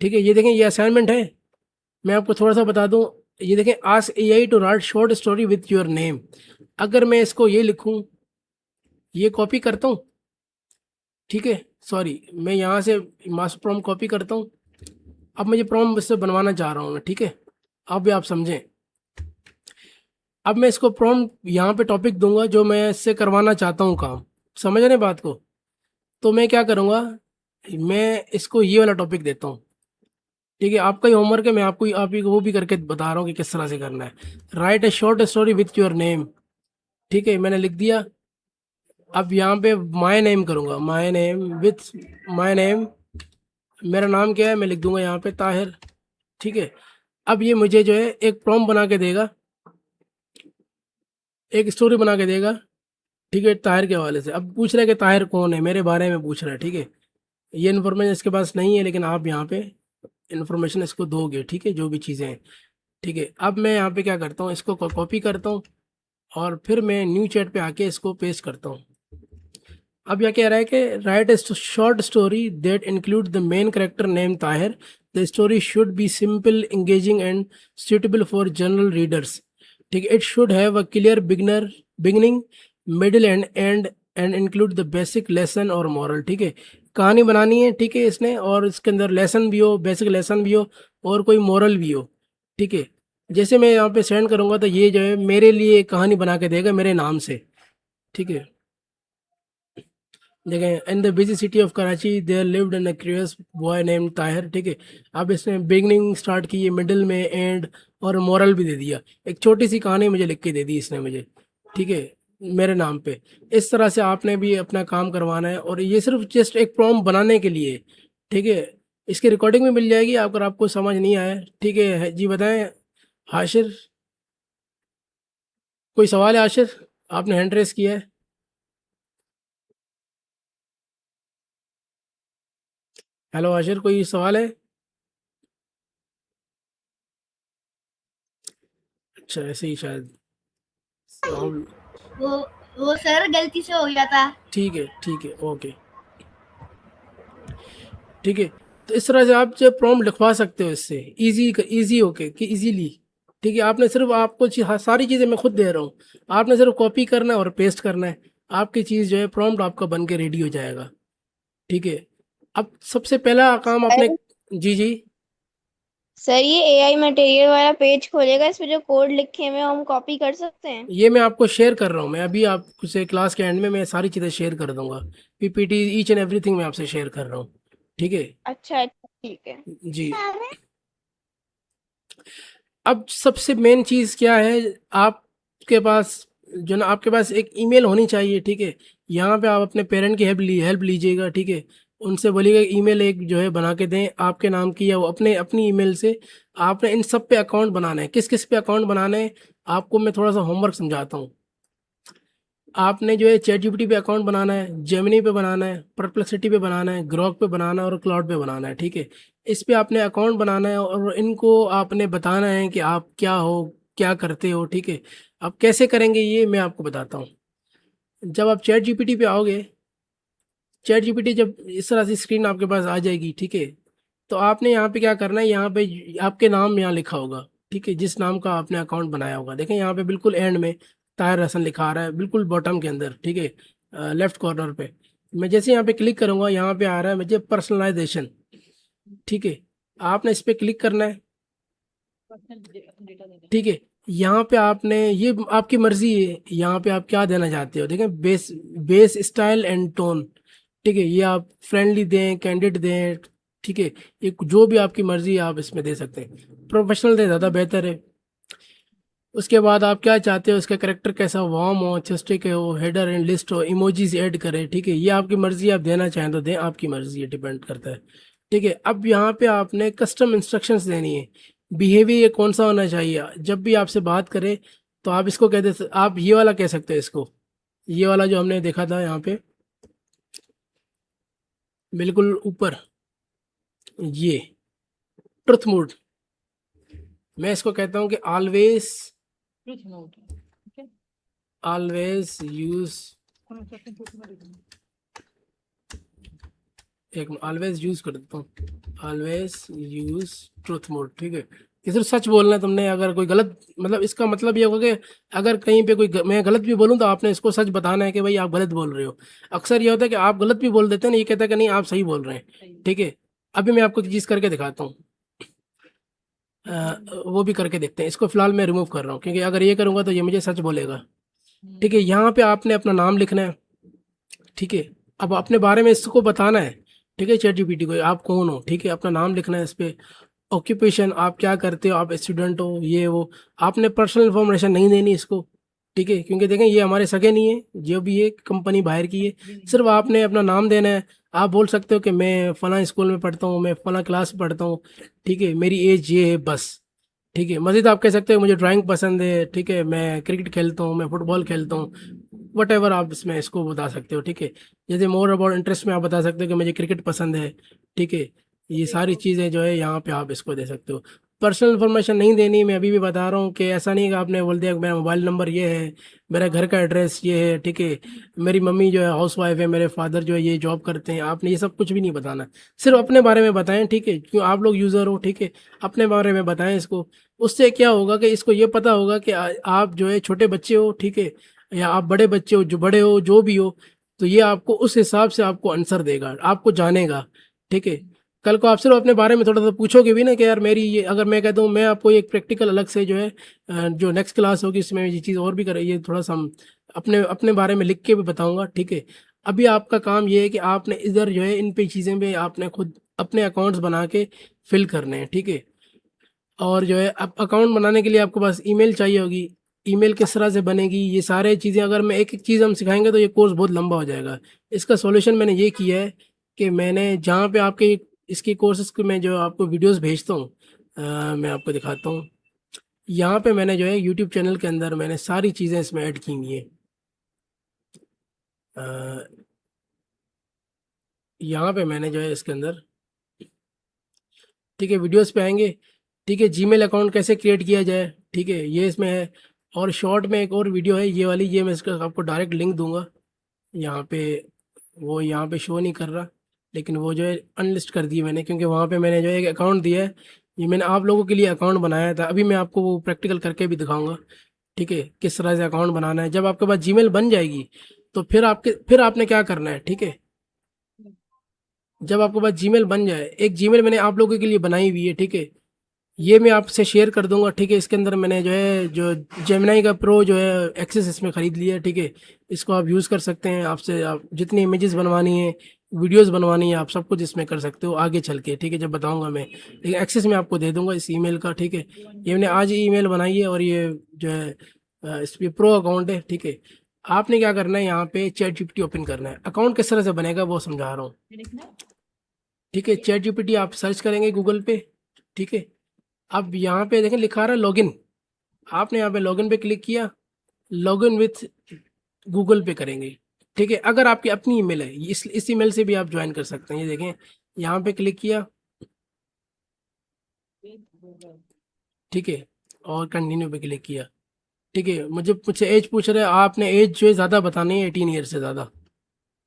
ठीक है। ये देखें, ये असाइनमेंट है, मैं आपको थोड़ा सा बता दूं। ये देखें, ask AI to write short story with your name. अगर मैं इसको ये लिखूं, ये कॉपी करता हूँ, ठीक है, सॉरी, मैं यहाँ से मास्टर प्रॉम्प्ट कॉपी करता हूँ। अब मैं ये प्रॉम्प्ट इससे बनवाना चाह रहा हूँ मैं, ठीक है। अब भी आप समझें, अब मैं इसको प्रॉम्प्ट यहाँ पे टॉपिक दूंगा जो मैं इससे करवाना चाहता हूँ काम, समझ रहे हैं बात को। तो मैं क्या करूँगा, मैं इसको ये वाला टॉपिक देता हूँ, ठीक है। आपका ही होमवर्क है, मैं आपको आप ही को वो भी करके बता रहा हूँ कि किस तरह से करना है। Right A short story with your name, ठीक है, मैंने लिख दिया। अब यहाँ पे माय नेम करूँगा, my name with my name, मेरा नाम क्या है मैं लिख दूंगा यहाँ पे ताहिर, ठीक है। अब ये मुझे जो है एक प्रॉम्प्ट बना के देगा, एक स्टोरी बना के देगा, ठीक है, ताहिर के हवाले से। अब पूछ रहा है कि ताहिर कौन है, मेरे बारे में पूछ रहा है, ठीक है। ये इन्फॉर्मेशन इसके पास नहीं है, लेकिन आप यहाँ पे इन्फॉर्मेशन इसको दोगे, ठीक है, जो भी चीज़ें हैं, ठीक है। अब मैं यहाँ पे क्या करता हूँ, इसको कॉपी करता हूँ, और फिर मैं न्यू चैट पे आके इसको पेस्ट करता हूँ। अब यह कह रहा है कि right A short story that include the main character name Tahir. The story should be simple, engaging and suitable for general readers, ठीक है। It should have a clear beginning, middle and include the basic lesson और moral, ठीक है। कहानी बनानी है, ठीक है, इसने, और इसके अंदर लेसन भी हो, बेसिक लेसन भी हो, और कोई मॉरल भी हो, ठीक है। जैसे मैं यहाँ पे सेंड करूँगा, तो ये जो है मेरे लिए एक कहानी बना के देगा मेरे नाम से, ठीक है। देखें, in the busy city of Karachi there lived in a curious boy named Tahir. ठीक है, अब इसने बिगनिंग स्टार्ट की है, मिडिल में एंड और मोरल भी दे दिया। एक छोटी सी कहानी मुझे लिख के दे दी इसने मुझे, ठीक है, मेरे नाम पे। इस तरह से आपने भी अपना काम करवाना है, और ये सिर्फ जस्ट एक प्रॉम्प्ट बनाने के लिए, ठीक है। इसकी रिकॉर्डिंग भी मिल जाएगी अगर आपको समझ नहीं आया, ठीक है जी। बताएं हाशिर, कोई सवाल है हाशिर? आपने हैंड रेस किया है। हेलो हाशिर, कोई सवाल है? अच्छा, ऐसे ही शायद हम। वो वो सर गलती से हो गया था। ठीक है, ठीक है, ओके, ठीक है। तो इस तरह से आप जो प्रॉम्प्ट लिखवा सकते हो इससे, इजी इजी होके कि इजीली, ठीक है। आपने सिर्फ, आपको हाँ, सारी चीज़ें मैं खुद दे रहा हूँ, आपने सिर्फ कॉपी करना है और पेस्ट करना है, आपकी चीज़ जो है प्रॉम्प्ट आपका बन के रेडी हो जाएगा, ठीक है। अब सबसे पहला काम आपने, सर जी जी, सर ये एआई मटेरियल वाला पेज खोलेगा, इस पे जो कोड लिखे हुए हैं हम कॉपी कर सकते हैं? ये मैं आपको शेयर कर रहा हूँ, मैं अभी आपसे क्लास के एंड में मैं सारी चीज़ें शेयर कर दूंगा, पीपीटी ईच एंड एवरीथिंग मैं आपसे शेयर कर रहा हूँ, ठीक है अच्छा अच्छा ठीक है। जी। अब सबसे मेन चीज़ क्या है, आपके पास जो ना, आपके पास एक ईमेल होनी चाहिए, ठीक है। यहाँ पे आप अपने पेरेंट की हेल्प लीजिएगा, ठीक है। उनसे बोलिएगा ईमेल एक जो है बना के दें आपके नाम की, या वो अपने अपनी ईमेल से। आपने इन सब पे अकाउंट बनाना है। किस किस पे अकाउंट बनाना है, आपको मैं थोड़ा सा होमवर्क समझाता हूँ। आपने जो है चैट जीपीटी पे अकाउंट बनाना है, जेमिनी पे बनाना है, परप्लेक्सिटी पे बनाना है, ग्रॉक पे बनाना है और क्लाउड पे बनाना है, ठीक है। इस पे आपने अकाउंट बनाना है और इनको आपने बताना है कि आप क्या हो, क्या करते हो, ठीक है। अब कैसे करेंगे ये मैं आपको बताता हूँ। जब आप चैट जीपीटी पे आओगे, चैट जीपीटी जब इस तरह से स्क्रीन आपके पास आ जाएगी, ठीक है, तो आपने यहाँ पे क्या करना है, यहाँ पे आपके नाम यहाँ लिखा होगा, ठीक है, जिस नाम का आपने अकाउंट बनाया होगा। देखें यहाँ पे बिल्कुल एंड में ताहिर हसन लिखा आ रहा है, बिल्कुल बॉटम के अंदर, ठीक है, लेफ्ट कॉर्नर पे। मैं जैसे यहाँ पे क्लिक करूँगा, यहाँ पे आ रहा है मुझे पर्सनलाइजेशन, ठीक है। आपने इस पर क्लिक करना है, ठीक है। यहाँ पे आपने, ये आपकी मर्जी है, यहाँ पे आप क्या देना चाहते हो। देखें, base base style and tone, ठीक है, ये आप फ्रेंडली दें, कैंडिड दें, ठीक है। ये जो भी आपकी मर्जी है आप इसमें दे सकते हैं। प्रोफेशनल दें, ज़्यादा बेहतर है। उसके बाद आप क्या चाहते हो, उसका करेक्टर कैसा, वार्म हो, थिस्टिक हो, हेडर एंड लिस्ट हो, इमोजीज ऐड करें, ठीक है। ये आपकी मर्जी, आप देना चाहें तो दें, आपकी मर्जी है, डिपेंड करता है, ठीक है। अब यहाँ पे आपने कस्टम इंस्ट्रक्शंस देनी है। बिहेवियर कौन सा होना चाहिए, जब भी आपसे बात करे तो आप इसको कह दे, आप ये वाला कह सकते हो इसको, ये वाला जो हमने देखा था यहाँ पे बिल्कुल ऊपर, ये ट्रुथ मोड। मैं इसको कहता हूँ कि ऑलवेज ऑलवेज यूज, एक ऑलवेज यूज कर देता हूँ, ऑलवेज यूज ट्रुथ मोड, ठीक है। ये सिर्फ सच बोलना है तुमने। अगर कोई गलत, मतलब इसका मतलब ये होगा कि अगर कहीं पे कोई मैं गलत भी बोलूँ तो आपने इसको सच बताना है कि भाई आप गलत बोल रहे हो। अक्सर ये होता है कि आप गलत भी बोल देते हैं ना, ये कहता है कि नहीं आप सही बोल रहे हैं, ठीक है। अभी मैं आपको एक चीज़ करके दिखाता हूँ, वो भी करके देखते हैं। इसको फिलहाल मैं रिमूव कर रहा हूँ, क्योंकि अगर ये करूँगा तो ये मुझे सच बोलेगा, ठीक है। यहाँ पे आपने अपना नाम लिखना है, ठीक है। अब अपने बारे में इसको बताना है, ठीक है, चैट जीपीटी को आप कौन हो, ठीक है, अपना नाम लिखना है इस पे। ऑक्यूपेशन आप क्या करते हो, आप स्टूडेंट हो, ये वो। आपने पर्सनल इन्फॉर्मेशन नहीं देनी इसको, ठीक है, क्योंकि देखें ये हमारे सगे नहीं है, जो भी ये कंपनी बाहर की है। सिर्फ आपने अपना नाम देना है। आप बोल सकते हो कि मैं फ़लाँ स्कूल में पढ़ता हूँ, मैं फ़लाँ क्लास में पढ़ता हूँ, ठीक है, मेरी एज ये है, बस, ठीक है। मज़ीद आप कह सकते हो मुझे ड्राइंग पसंद है, ठीक है, मैं क्रिकेट खेलता हूँ, मैं फुटबॉल खेलता हूँ, वट एवर आप इसमें इसको बता सकते हो, ठीक है। जैसे मोर अबाउट इंटरेस्ट में आप बता सकते हो कि मुझे क्रिकेट पसंद है, ठीक है। ये सारी चीज़ें जो है यहाँ पे आप इसको दे सकते हो। पर्सनल इन्फॉर्मेशन नहीं देनी, मैं अभी भी बता रहा हूँ कि ऐसा नहीं है कि आपने बोल दिया कि मेरा मोबाइल नंबर ये है, मेरा घर का एड्रेस ये है, ठीक है, मेरी मम्मी जो है हाउस वाइफ है, मेरे फादर जो है ये जॉब करते हैं। आपने ये सब कुछ भी नहीं बताना, सिर्फ अपने बारे में बताएं, ठीक है, क्यों आप लोग यूज़र हो, ठीक है। अपने बारे में बताएं इसको। उससे क्या होगा कि इसको ये पता होगा कि आप जो है छोटे बच्चे हो, ठीक है, या आप बड़े बच्चे हो, जो बड़े हो, जो भी हो, तो ये आपको उस हिसाब से आपको आंसर देगा, आपको जानेगा, ठीक है। कल को आप सिर्फ अपने बारे में थोड़ा सा पूछोगे भी ना कि यार मेरी ये, अगर मैं कहता हूँ मैं आपको एक प्रैक्टिकल अलग से जो है जो नेक्स्ट क्लास होगी इसमें ये चीज़ और भी कर, ये थोड़ा सा हम अपने अपने बारे में लिख के भी बताऊंगा, ठीक है। अभी आपका काम ये है कि आपने इधर जो है इन पे चीज़ें पे आपने खुद अपने अकाउंट्स बना के फिल करने हैं, ठीक है। और जो है अब अकाउंट बनाने के लिए आपके पास ईमेल चाहिए होगी। ईमेल किस तरह से बनेगी, ये सारे चीज़ें अगर मैं एक एक चीज़ हम सिखाएंगे तो ये कोर्स बहुत लंबा हो जाएगा। इसका सॉल्यूशन मैंने ये किया है कि मैंने जहाँ पे आपके इसके कोर्सेज को मैं जो आपको वीडियोस भेजता हूँ, मैं आपको दिखाता हूँ। यहाँ पे मैंने जो है यूट्यूब चैनल के अंदर मैंने सारी चीज़ें इसमें ऐड की हुई हैं। यहाँ पे मैंने जो है इसके अंदर, ठीक है, वीडियोस पे आएंगे, ठीक है, जीमेल अकाउंट कैसे क्रिएट किया जाए, ठीक है, ये इसमें है। और शॉर्ट में एक और वीडियो है ये वाली, ये मैं इसका आपको डायरेक्ट लिंक दूंगा यहाँ पे। वो यहाँ पे शो नहीं कर रहा, लेकिन वो जो है अनलिस्ट कर दी मैंने, क्योंकि वहाँ पे मैंने जो है एक अकाउंट दिया है। ये मैंने आप लोगों के लिए अकाउंट बनाया था, अभी मैं आपको वो प्रैक्टिकल करके भी दिखाऊंगा, ठीक है, किस तरह से अकाउंट बनाना है। जब आपके पास जीमेल बन जाएगी तो फिर आपने क्या करना है, ठीक है। जब आपके पास जीमेल बन जाए, एक जीमेल मैंने आप लोगों के लिए बनाई हुई है, ठीक है, ये मैं आपसे शेयर कर दूंगा, ठीक है। इसके अंदर मैंने जो है जो जेमिनाई का प्रो जो है एक्सेस इसमें ख़रीद लिया है, ठीक है। इसको आप यूज़ कर सकते हैं, आपसे आप जितनी इमेजेस बनवानी है, वीडियोस बनवानी है, आप सब कुछ इसमें कर सकते हो आगे चल के, ठीक है, जब बताऊंगा मैं। लेकिन एक्सेस मैं आपको दे दूंगा इस ईमेल का, ठीक है। ये मैंने आज ही ईमेल बनाई है और ये जो है इस पर प्रो अकाउंट है, ठीक है। आपने क्या करना है, यहाँ पे चैट जीपीटी ओपन करना है। अकाउंट किस तरह से बनेगा वो समझा रहा हूँ, ठीक है। चैट जीपीटी आप सर्च करेंगे गूगल पे, ठीक है। अब यहाँ पे देखें लिखा रहा है लॉगिन, आपने यहाँ पे लॉगिन पे क्लिक किया, लॉगिन विथ गूगल पे करेंगे, ठीक है। अगर आपकी अपनी ईमेल है, इस ईमेल से भी आप ज्वाइन कर सकते हैं। ये देखें, यहाँ पे क्लिक किया, ठीक है, और कंटिन्यू पे क्लिक किया, ठीक है। मुझसे एज पूछ रहे हैं, आपने एज जो है ज़्यादा बतानी है, 18 ईयर से ज़्यादा,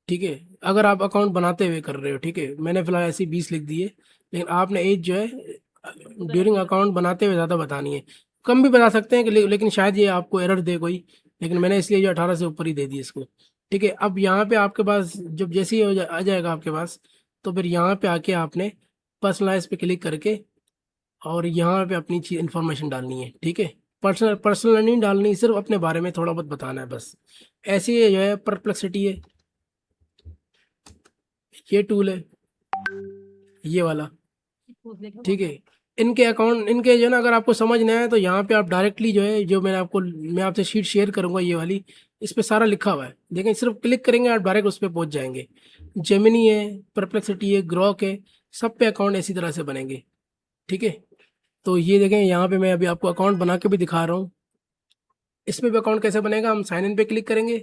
ठीक है। अगर आप अकाउंट बनाते हुए कर रहे हो, ठीक है, मैंने फिलहाल ऐसी 20 लिख दी है, लेकिन आपने एज जो है ड्यूरिंग अकाउंट बनाते हुए ज़्यादा बतानी है। कम भी बता सकते हैं लेकिन शायद ये आपको एरर दे कोई, लेकिन मैंने इसलिए जो 18 से ऊपर ही दे दी इसको, ठीक है। अब यहाँ पे आपके पास जब जैसे ही आ जाएगा आपके पास, तो फिर यहाँ पे आके आपने पर्सनलाइज पे क्लिक करके और यहाँ पे अपनी चीज इन्फॉर्मेशन डालनी है, ठीक है। पर्सनल नहीं डालनी, सिर्फ अपने बारे में थोड़ा बहुत बताना है बस। ऐसे ही जो है परप्लेक्सिटी है, ये टूल है ये वाला, ठीक है। इनके अकाउंट इनके जो है ना, अगर आपको समझ नहीं आया तो यहाँ पे आप डायरेक्टली जो है, जो मैं आपसे शीट शेयर करूंगा ये वाली, इस पे सारा लिखा हुआ है, देखें, सिर्फ क्लिक करेंगे आप डायरेक्ट उस पर पहुंच जाएंगे। जेमिनी है, परप्लेक्सिटी है, ग्रॉक है, सब पे अकाउंट इसी तरह से बनेंगे, ठीक है। तो ये देखें, यहाँ पे मैं अभी आपको अकाउंट बना के भी दिखा रहा हूँ। इसमें भी अकाउंट कैसे बनेगा, हम साइन इन पे क्लिक करेंगे,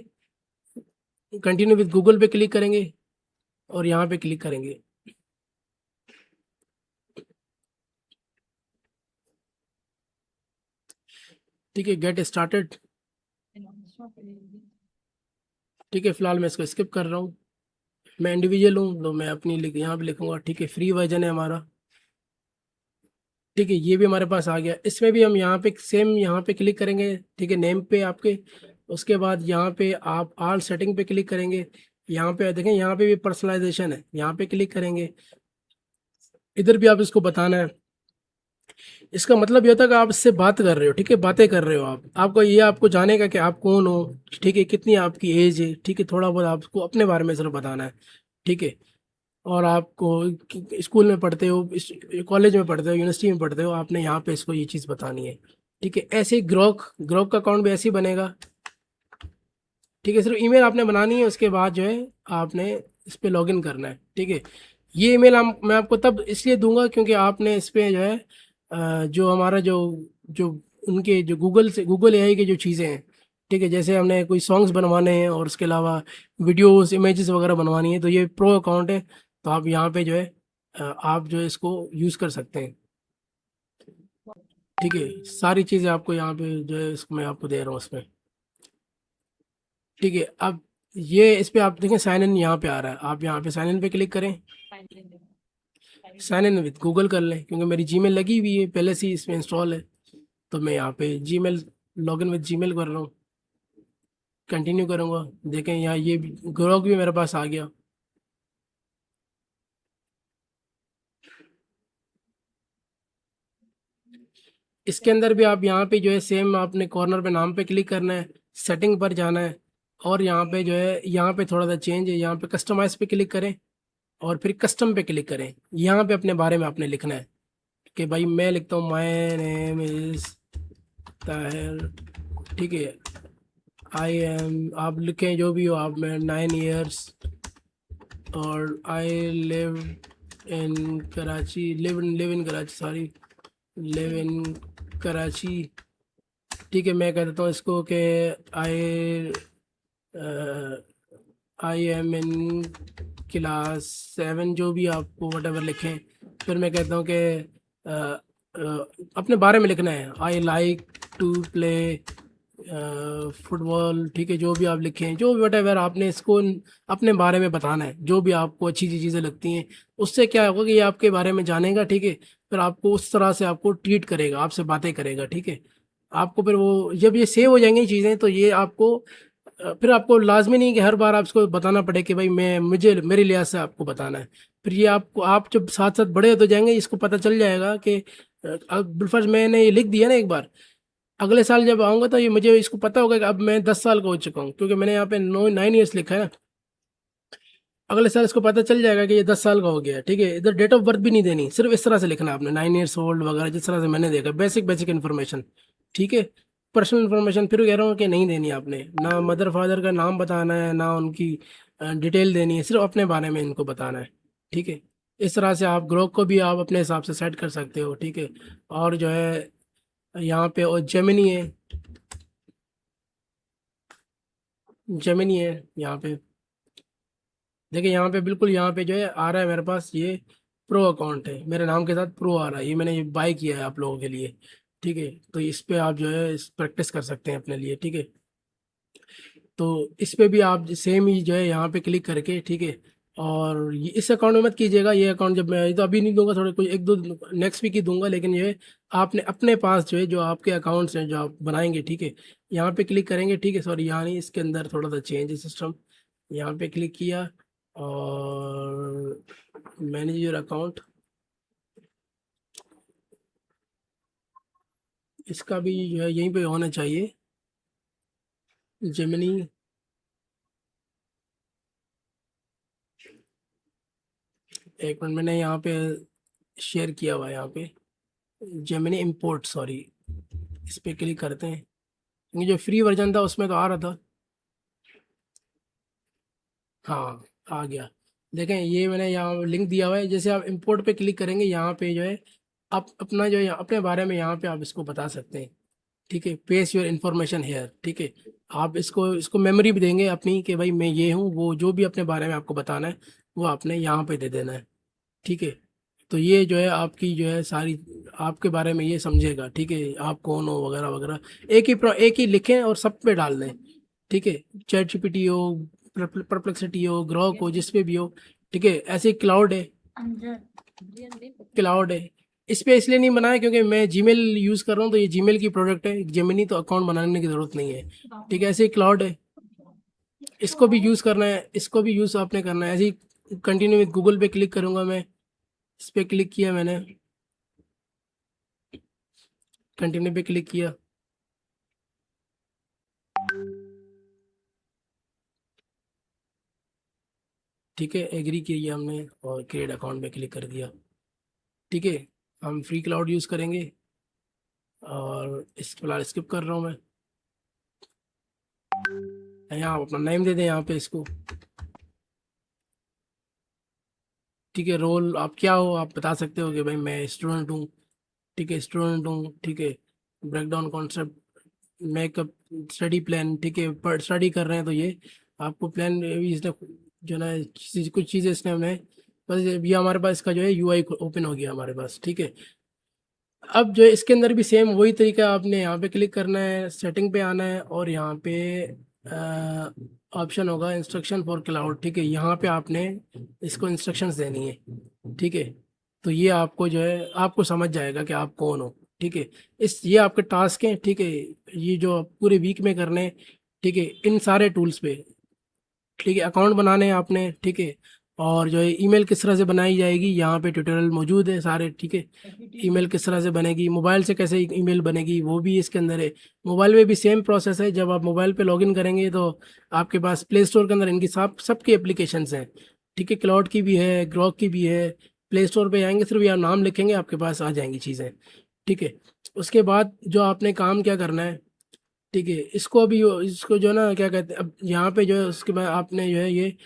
कंटिन्यू विद गूगल पे क्लिक करेंगे और यहाँ पे क्लिक करेंगे, ठीक है, गेट स्टार्टेड, ठीक है। फिलहाल मैं इसको स्किप कर रहा हूँ, मैं इंडिविजुअल हूँ तो मैं अपनी यहाँ पे लिखूंगा, ठीक है, फ्री वर्जन है हमारा, ठीक है। ये भी हमारे पास आ गया। इसमें भी हम यहाँ पे सेम यहाँ पे क्लिक करेंगे, ठीक है, नेम पे आपके। उसके बाद यहाँ पे आप ऑल सेटिंग पे क्लिक करेंगे, यहाँ पे देखें, यहाँ पे भी पर्सनलाइजेशन है, यहाँ पे क्लिक करेंगे। इधर भी आप इसको बताना है। इसका मतलब ये होता है कि आप इससे बात कर रहे हो, ठीक है, बातें कर रहे हो आपको जानेगा कि आप कौन हो, ठीक है, कितनी आपकी एज है, ठीक है, थोड़ा बहुत आपको अपने बारे में सिर्फ बताना है, ठीक है। और आपको स्कूल में पढ़ते हो, कॉलेज में पढ़ते हो, यूनिवर्सिटी में पढ़ते हो, आपने यहाँ पे इसको ये चीज़ बतानी है, ठीक है। ऐसे ही ग्रोक का अकाउंट भी ऐसे ही बनेगा, ठीक है। सिर्फ ईमेल आपने बनानी है, उसके बाद जो है आपने इस पर लॉगिन करना है, ठीक है। ये ईमेल मैं आपको तब इसलिए दूंगा क्योंकि आपने इस पर जो है जो हमारा जो जो उनके जो गूगल एआई की जो चीज़ें हैं, ठीक है, जैसे हमने कोई सॉन्ग्स बनवाने हैं और उसके अलावा वीडियोस इमेजेस वगैरह बनवानी है, तो ये प्रो अकाउंट है, तो आप यहाँ पे जो है आप जो है इसको यूज़ कर सकते हैं, ठीक है। सारी चीज़ें आपको यहाँ पे जो है इसको मैं आपको दे रहा हूँ इसमें, ठीक है। अब ये इस पे आप देखें साइन इन यहाँ पे आ रहा है, आप यहाँ पे साइन इन पे क्लिक करें, साइन इन विद गूगल कर लें, क्योंकि मेरी जीमेल लगी हुई है पहले से ही इसमें इंस्टॉल है, तो मैं यहाँ पे जीमेल लॉगिन विद जीमेल कर रहा हूँ, कंटिन्यू करूँगा। देखें यहाँ ये ग्रोक भी मेरे पास आ गया, इसके अंदर भी आप यहाँ पे जो है सेम आपने कॉर्नर पे नाम पे क्लिक करना है, सेटिंग पर जाना है और यहाँ पे जो है यहाँ पे थोड़ा सा चेंज है, यहाँ पे कस्टमाइज पे क्लिक करें और फिर कस्टम पे क्लिक करें। यहाँ पे अपने बारे में आपने लिखना है कि भाई मैं लिखता हूँ माय नेम इज़ ताहिर, ठीक है। आई एम, आप लिखें जो भी हो आप, मैं 9 ईयर्स और I live in Karachi, sorry, live in Karachi, ठीक है। मैं कह देता हूँ इसको कि आई आई एम इन क्लास 7, जो भी आपको वट एवर लिखें। फिर मैं कहता हूँ कि अपने बारे में लिखना है, I like to play football, ठीक है। जो भी आप लिखें, जो वट एवर आपने इसको अपने बारे में बताना है, जो भी आपको अच्छी चीज़ें लगती हैं। उससे क्या होगा कि ये आपके बारे में जानेगा, ठीक है। फिर आपको उस तरह से आपको ट्रीट करेगा, आपसे बातें करेगा, ठीक है। आपको फिर वो जब ये सेव हो जाएंगी चीज़ें तो ये आपको फिर आपको लाजमी नहीं कि हर बार आप इसको बताना पड़े कि भाई मुझे मेरे लिहाज से आपको बताना है। फिर ये आपको, आप जब साथ साथ बड़े होते जाएंगे इसको पता चल जाएगा कि अब बिलफर्ज मैंने ये लिख दिया ना एक बार, अगले साल जब आऊँगा तो ये मुझे इसको पता होगा कि अब मैं 10 साल का हो चुका हूँ, क्योंकि मैंने यहाँ पे 9 ईयर्स लिखा है ना। अगले साल इसको पता चल जाएगा कि ये 10 साल का हो गया, ठीक है। इधर डेट ऑफ बर्थ भी नहीं देनी, सिर्फ इस तरह से लिखना है आपने, 9 ईयर्स ओल्ड वगैरह, जिस तरह से मैंने देखा, बेसिक इन्फॉर्मेशन, ठीक है। पर्सनल इन्फॉर्मेशन फिर कह रहा हूँ कि नहीं देनी आपने, ना मदर फादर का नाम बताना है, ना उनकी डिटेल देनी है, सिर्फ अपने बारे में इनको बताना है, ठीक है। इस तरह से आप ग्रोक को भी आप अपने हिसाब से सेट कर सकते हो, ठीक है। और जो है यहाँ पे और जेमिनी है यहाँ पे, देखिए यहाँ पे बिल्कुल, यहाँ पे जो है आ रहा है मेरे पास, ये प्रो अकाउंट है, मेरे नाम के साथ प्रो आ रहा है, ये मैंने ये बाय किया है आप लोगों के लिए, ठीक है। तो इस पे आप जो है इस प्रैक्टिस कर सकते हैं अपने लिए, ठीक है। तो इस पे भी आप सेम ही जो है यहाँ पे क्लिक करके, ठीक है। और इस अकाउंट में मत कीजिएगा, ये अकाउंट जब मैं तो अभी नहीं दूंगा, थोड़े कुछ 1-2 नेक्स्ट वीक ही दूंगा, लेकिन ये आपने अपने पास जो है जो आपके अकाउंट्स हैं जो आप बनाएंगे, ठीक है, यहाँ पे क्लिक करेंगे, ठीक है। सॉरी, यहाँ नहीं, इसके अंदर थोड़ा सा चेंज है सिस्टम, यहाँ पे क्लिक किया और मैनेज योर अकाउंट, इसका भी जो है यहीं पे होना चाहिए, जेमिनी, एक मिनट, मैंने यहाँ पे शेयर किया हुआ है, यहाँ पे जेमिनी इंपोर्ट, सॉरी, इस पे क्लिक करते हैं, क्योंकि जो फ्री वर्जन था उसमें तो आ रहा था, हाँ आ गया। देखें ये मैंने यहाँ लिंक दिया हुआ है, जैसे आप इंपोर्ट पे क्लिक करेंगे यहाँ पे जो है आप अपना जो है अपने बारे में यहाँ पे आप इसको बता सकते हैं, ठीक है। पेस्ट योर इन्फॉर्मेशन हेयर, ठीक है। आप इसको इसको मेमोरी भी देंगे अपनी कि भाई मैं ये हूँ, वो जो भी अपने बारे में आपको बताना है वो आपने यहाँ पे दे देना है, ठीक है। तो ये जो है आपकी जो है सारी आपके बारे में ये समझेगा, ठीक है, आप कौन हो वगैरह वगैरह, एक ही लिखें और सब पे डाल दें, ठीक है। चैट जीपीटी हो, परप्लेक्सिटी हो, ग्रोक हो, जिस पे भी हो, ठीक है। ऐसे क्लाउड है, इस पे इसलिए नहीं बनाया क्योंकि मैं जीमेल यूज़ कर रहा हूँ, तो ये जीमेल की प्रोडक्ट है, जेमिनी तो अकाउंट बनाने की ज़रूरत नहीं है, ठीक है। ऐसे ही क्लाउड है, इसको भी यूज़ करना है, इसको भी यूज़ आपने करना है। ऐसे ही कंटिन्यू विद गूगल पे क्लिक करूँगा मैं, इस पे क्लिक किया मैंने, कंटिन्यू पे क्लिक किया, ठीक है, एग्री किया हमने और क्रिएट अकाउंट पे क्लिक कर दिया, ठीक है। हम फ्री क्लाउड यूज़ करेंगे और इस फिलहाल स्किप कर रहा हूँ मैं, यहाँ आप अपना नेम दे दें यहाँ पे इसको, ठीक है। रोल आप क्या हो आप बता सकते हो कि भाई मैं स्टूडेंट हूँ, ठीक है, स्टूडेंट हूँ, ठीक है। Breakdown concept, makeup, study plan, ठीक है, पर स्टडी कर रहे हैं तो ये आपको प्लान भी इसने जो ना कुछ चीज़ें इसने हमें, बस ये हमारे पास इसका जो है यूआई ओपन हो गया हमारे पास, ठीक है। अब जो है इसके अंदर भी सेम वही तरीका, आपने यहाँ पे क्लिक करना है, सेटिंग पे आना है और यहाँ पे ऑप्शन होगा इंस्ट्रक्शन फॉर क्लाउड, ठीक है। यहाँ पे आपने इसको इंस्ट्रक्शंस देनी है, ठीक है। तो ये आपको जो है आपको समझ जाएगा कि आप कौन हो, ठीक है। ये आपके टास्क हैं, ठीक है, ये जो आप पूरे वीक में करने, ठीक है, इन सारे टूल्स पे, ठीक है। अकाउंट बनाने हैं आपने, ठीक है, और जो है ईमेल किस तरह से बनाई जाएगी, यहाँ पे ट्यूटोरियल मौजूद है सारे, ठीक है। ईमेल किस तरह से बनेगी, मोबाइल से कैसे ईमेल बनेगी वो भी इसके अंदर है। मोबाइल में भी सेम प्रोसेस है। जब आप मोबाइल पे लॉगिन करेंगे तो आपके पास प्ले स्टोर के अंदर इनकी सबकी एप्लीकेशंस हैं, ठीक है। क्लाउड की भी है, ग्रॉक की भी है। प्ले स्टोर पे आएंगे, सिर्फ यहाँ नाम लिखेंगे, आपके पास आ जाएंगी चीज़ें, ठीक है। उसके बाद जो आपने काम क्या करना है, ठीक है, इसको अभी इसको जो है ना क्या कहते हैं, अब यहाँ पे जो है उसके बाद आपने जो है ये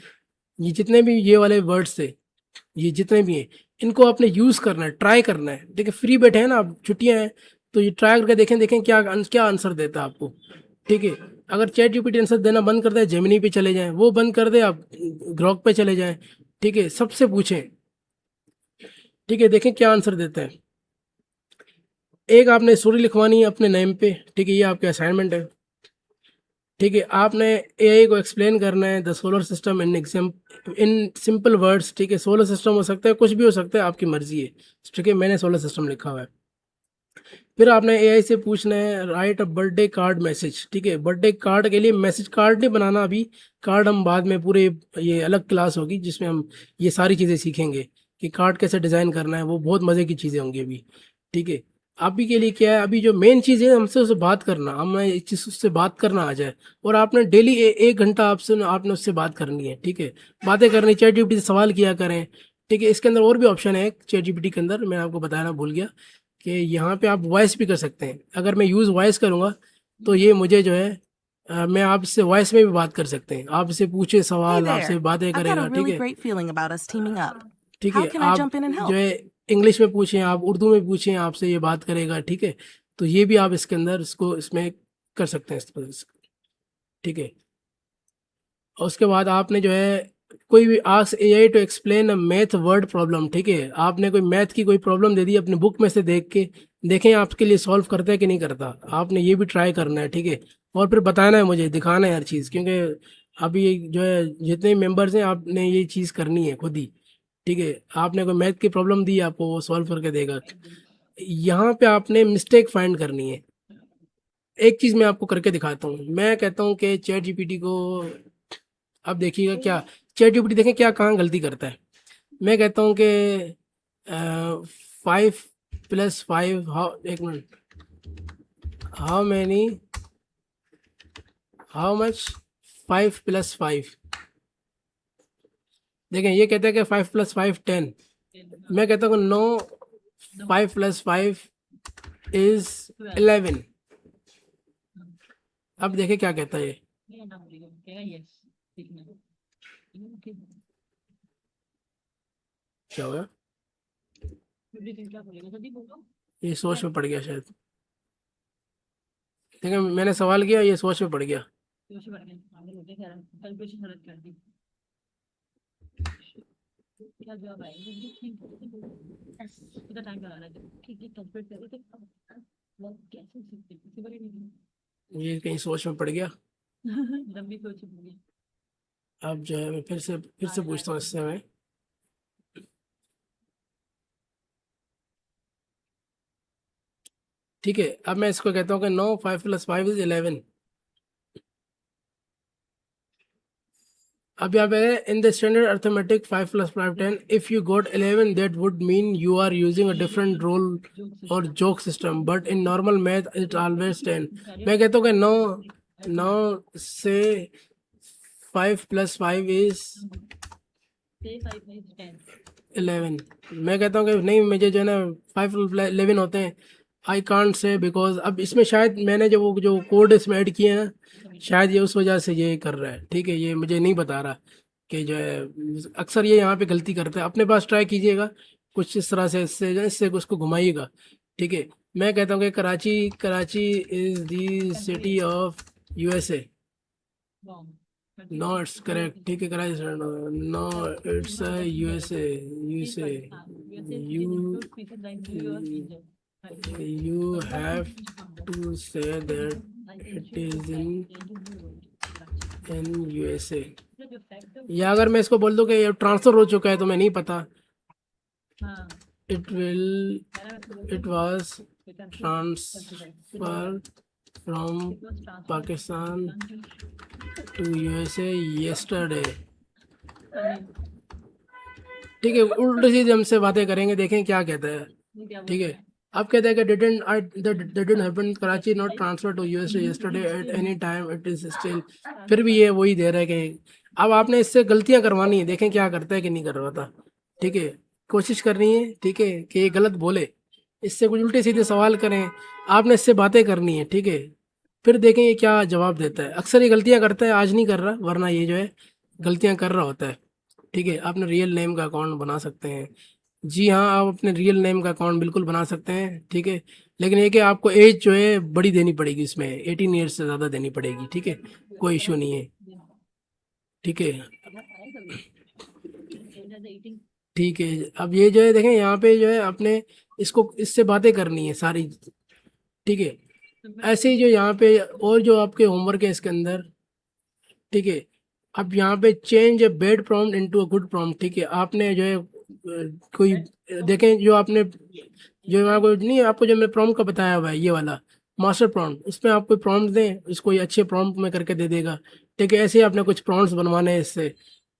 जितने भी ये वाले वर्ड्स थे, ये जितने भी हैं, इनको आपने यूज़ करना है, ट्राई करना है। देखिए फ्री बैठे हैं ना, अब छुट्टियाँ हैं, तो ये ट्राई करके देखें क्या क्या आंसर देता है आपको, ठीक है। अगर चैट जीपीटी आंसर देना बंद कर दे, जेमिनी पे चले जाएं, वो बंद कर दे, आप ग्रॉक पे चले जाएं, ठीक है। सबसे पूछें, ठीक है, देखें क्या आंसर देता है। एक आपने स्टोरी लिखवानी है अपने नेम पे, ठीक है, ये आपका असाइनमेंट है, ठीक है। आपने एआई को एक्सप्लेन करना है the solar system in simple words, ठीक है। सोलर सिस्टम हो सकता है, कुछ भी हो सकता है, आपकी मर्जी है, ठीक है। मैंने सोलर सिस्टम लिखा हुआ है। फिर आपने एआई से पूछना है write a birthday card message, ठीक है। बर्थडे कार्ड के लिए मैसेज कार्ड नहीं बनाना अभी, कार्ड हम बाद में पूरे, ये अलग क्लास होगी जिसमें हम ये सारी चीज़ें सीखेंगे कि कार्ड कैसे डिज़ाइन करना है, वो बहुत मज़े की चीज़ें होंगी अभी, ठीक है। अभी के लिए क्या है, अभी जो मेन चीज़ है हमसे उससे बात करना, हमें एक चीज़ उससे बात करना आ जाए, और आपने डेली 1 घंटा आपने उससे बात करनी है, ठीक है। बातें करनी, चैट जीपीटी से सवाल किया करें, ठीक है। इसके अंदर और भी ऑप्शन है चैट जीपीटी के अंदर, मैं आपको बताना भूल गया कि यहाँ पे आप वॉइस भी कर सकते हैं। अगर मैं यूज़ वॉइस करूँगा तो ये मुझे जो है मैं आपसे वॉइस में भी बात कर सकते हैं, आपसे पूछे Hey सवाल, आपसे there. बातें I've got करेगा, a ठीक really है, great feeling about us teaming up. ठीक How है। can I आप jump in and जो help? है इंग्लिश में पूछें, आप उर्दू में पूछें, आपसे ये बात करेगा, ठीक है। तो ये भी आप इसके अंदर इसको इसमें कर सकते हैं ठीक है। और उसके बाद आपने जो है कोई भी ask AI to explain a math word problem, ठीक है। आपने कोई मैथ की कोई प्रॉब्लम दे दी, अपने बुक में से देख के देखें आपके लिए सॉल्व करता है कि नहीं करता, आपने ये भी ट्राई करना है, ठीक है। और फिर बताना है, मुझे दिखाना है हर चीज़, क्योंकि अभी जो है जितने मेंबर्स हैं आपने ये चीज़ करनी है खुद ही, ठीक है। आपने कोई मैथ की प्रॉब्लम दी, आपको वो सॉल्व करके देगा। यहाँ पे आपने मिस्टेक फाइंड करनी है। एक चीज़ मैं आपको करके दिखाता हूँ। मैं कहता हूँ कि चैट जीपीटी को, अब देखिएगा क्या चैट जीपीटी, देखें क्या कहाँ गलती करता है। मैं कहता हूँ कि 5 + 5 हाउ, एक मिनट, हाउ मच 5 + 5, देखें ये कहता है कि 5 + 5 10। मैं कहता हूँ नो, 5 + 5 इज 11। अब देखें क्या कहता है ये, क्या हुआ, ये सोच में पड़ गया शायद। देखिए मैंने सवाल किया, ये सोच में पड़ गया। ये कहीं सोच में पड़ गया। अब जो है मैं फिर से पूछता हूँ इससे मैं, ठीक है। अब मैं इसको कहता हूँ कि नो, 5 + 5 इज 11। अब यहाँ पे in the standard arithmetic 5 + 5 10, if you got 11 that would mean you are using a different rule or joke system, but in normal math it always 10। मैं कहता हूँ कि नो से 5 + 5 इज 11। मैं कहता हूँ कि नहीं, मुझे जो है ना 5 + 11 होते हैं, आई कांट से, बिकॉज अब इसमें शायद मैंने जो कोड इसमें ऐड किए हैं ना, शायद ये उस वजह से ये कर रहा है, ठीक है। ये मुझे नहीं बता रहा कि जो है अक्सर ये यहाँ पे गलती करता है। अपने पास ट्राई कीजिएगा कुछ इस तरह से, इससे उसको घुमाइएगा, ठीक है। मैं कहता हूँ कि Karachi is the city of USA. No it's correct, ठीक है। Karachi, no it's USA, you have to say that it is in USA। या अगर मैं इसको बोल दूं कि ये ट्रांसफर हो चुका है तो मैं नहीं पता, it was transferred from Pakistan to USA yesterday। ठीक है, उल्टी सीधी हमसे बातें करेंगे, देखें क्या कहता है। ठीक है, अब कहता है कि didn't happen Karachi not transfer to US yesterday at any time it is still। फिर भी ये वही दे रहा है कि अब आपने इससे गलतियां करवानी है, देखें क्या करता है कि नहीं करवाता। ठीक है, कोशिश करनी है, ठीक है, कि ये गलत बोले, इससे कुछ उल्टे सीधे सवाल करें, आपने इससे बातें करनी है। ठीक है, फिर देखें ये क्या जवाब देता है। अक्सर ये गलतियां करता है, आज नहीं कर रहा, वरना ये जो है गलतियां कर रहा होता है। ठीक है, आपने रियल नेम का अकाउंट बना सकते हैं। जी हाँ, आप अपने रियल नेम का अकाउंट बिल्कुल बना सकते हैं। ठीक है, लेकिन ये कि आपको एज जो है बड़ी देनी पड़ेगी, इसमें 18 ईयर्स से ज़्यादा देनी पड़ेगी। ठीक है, कोई इशू नहीं है। ठीक है, ठीक है, अब ये जो है देखें यहाँ पे जो है आपने इसको इससे बातें करनी है सारी। ठीक है, ऐसे ही जो यहाँ पे और जो आपके होमवर्क है इसके अंदर। ठीक है, अब यहाँ पे change a bad prompt into a good prompt. ठीक है, आपने जो है कोई देखें जो आपने जो यहाँ को नहीं, आपको जो मैं प्रॉम्प्ट का बताया हुआ है ये वाला मास्टर प्रॉम्प्ट, उसमें आप कोई प्रॉम्प्ट दें, उसको ये अच्छे प्रॉम्प्ट में करके दे देगा। ठीक है, ऐसे ही आपने कुछ प्रॉम्प्ट्स बनवाने हैं इससे।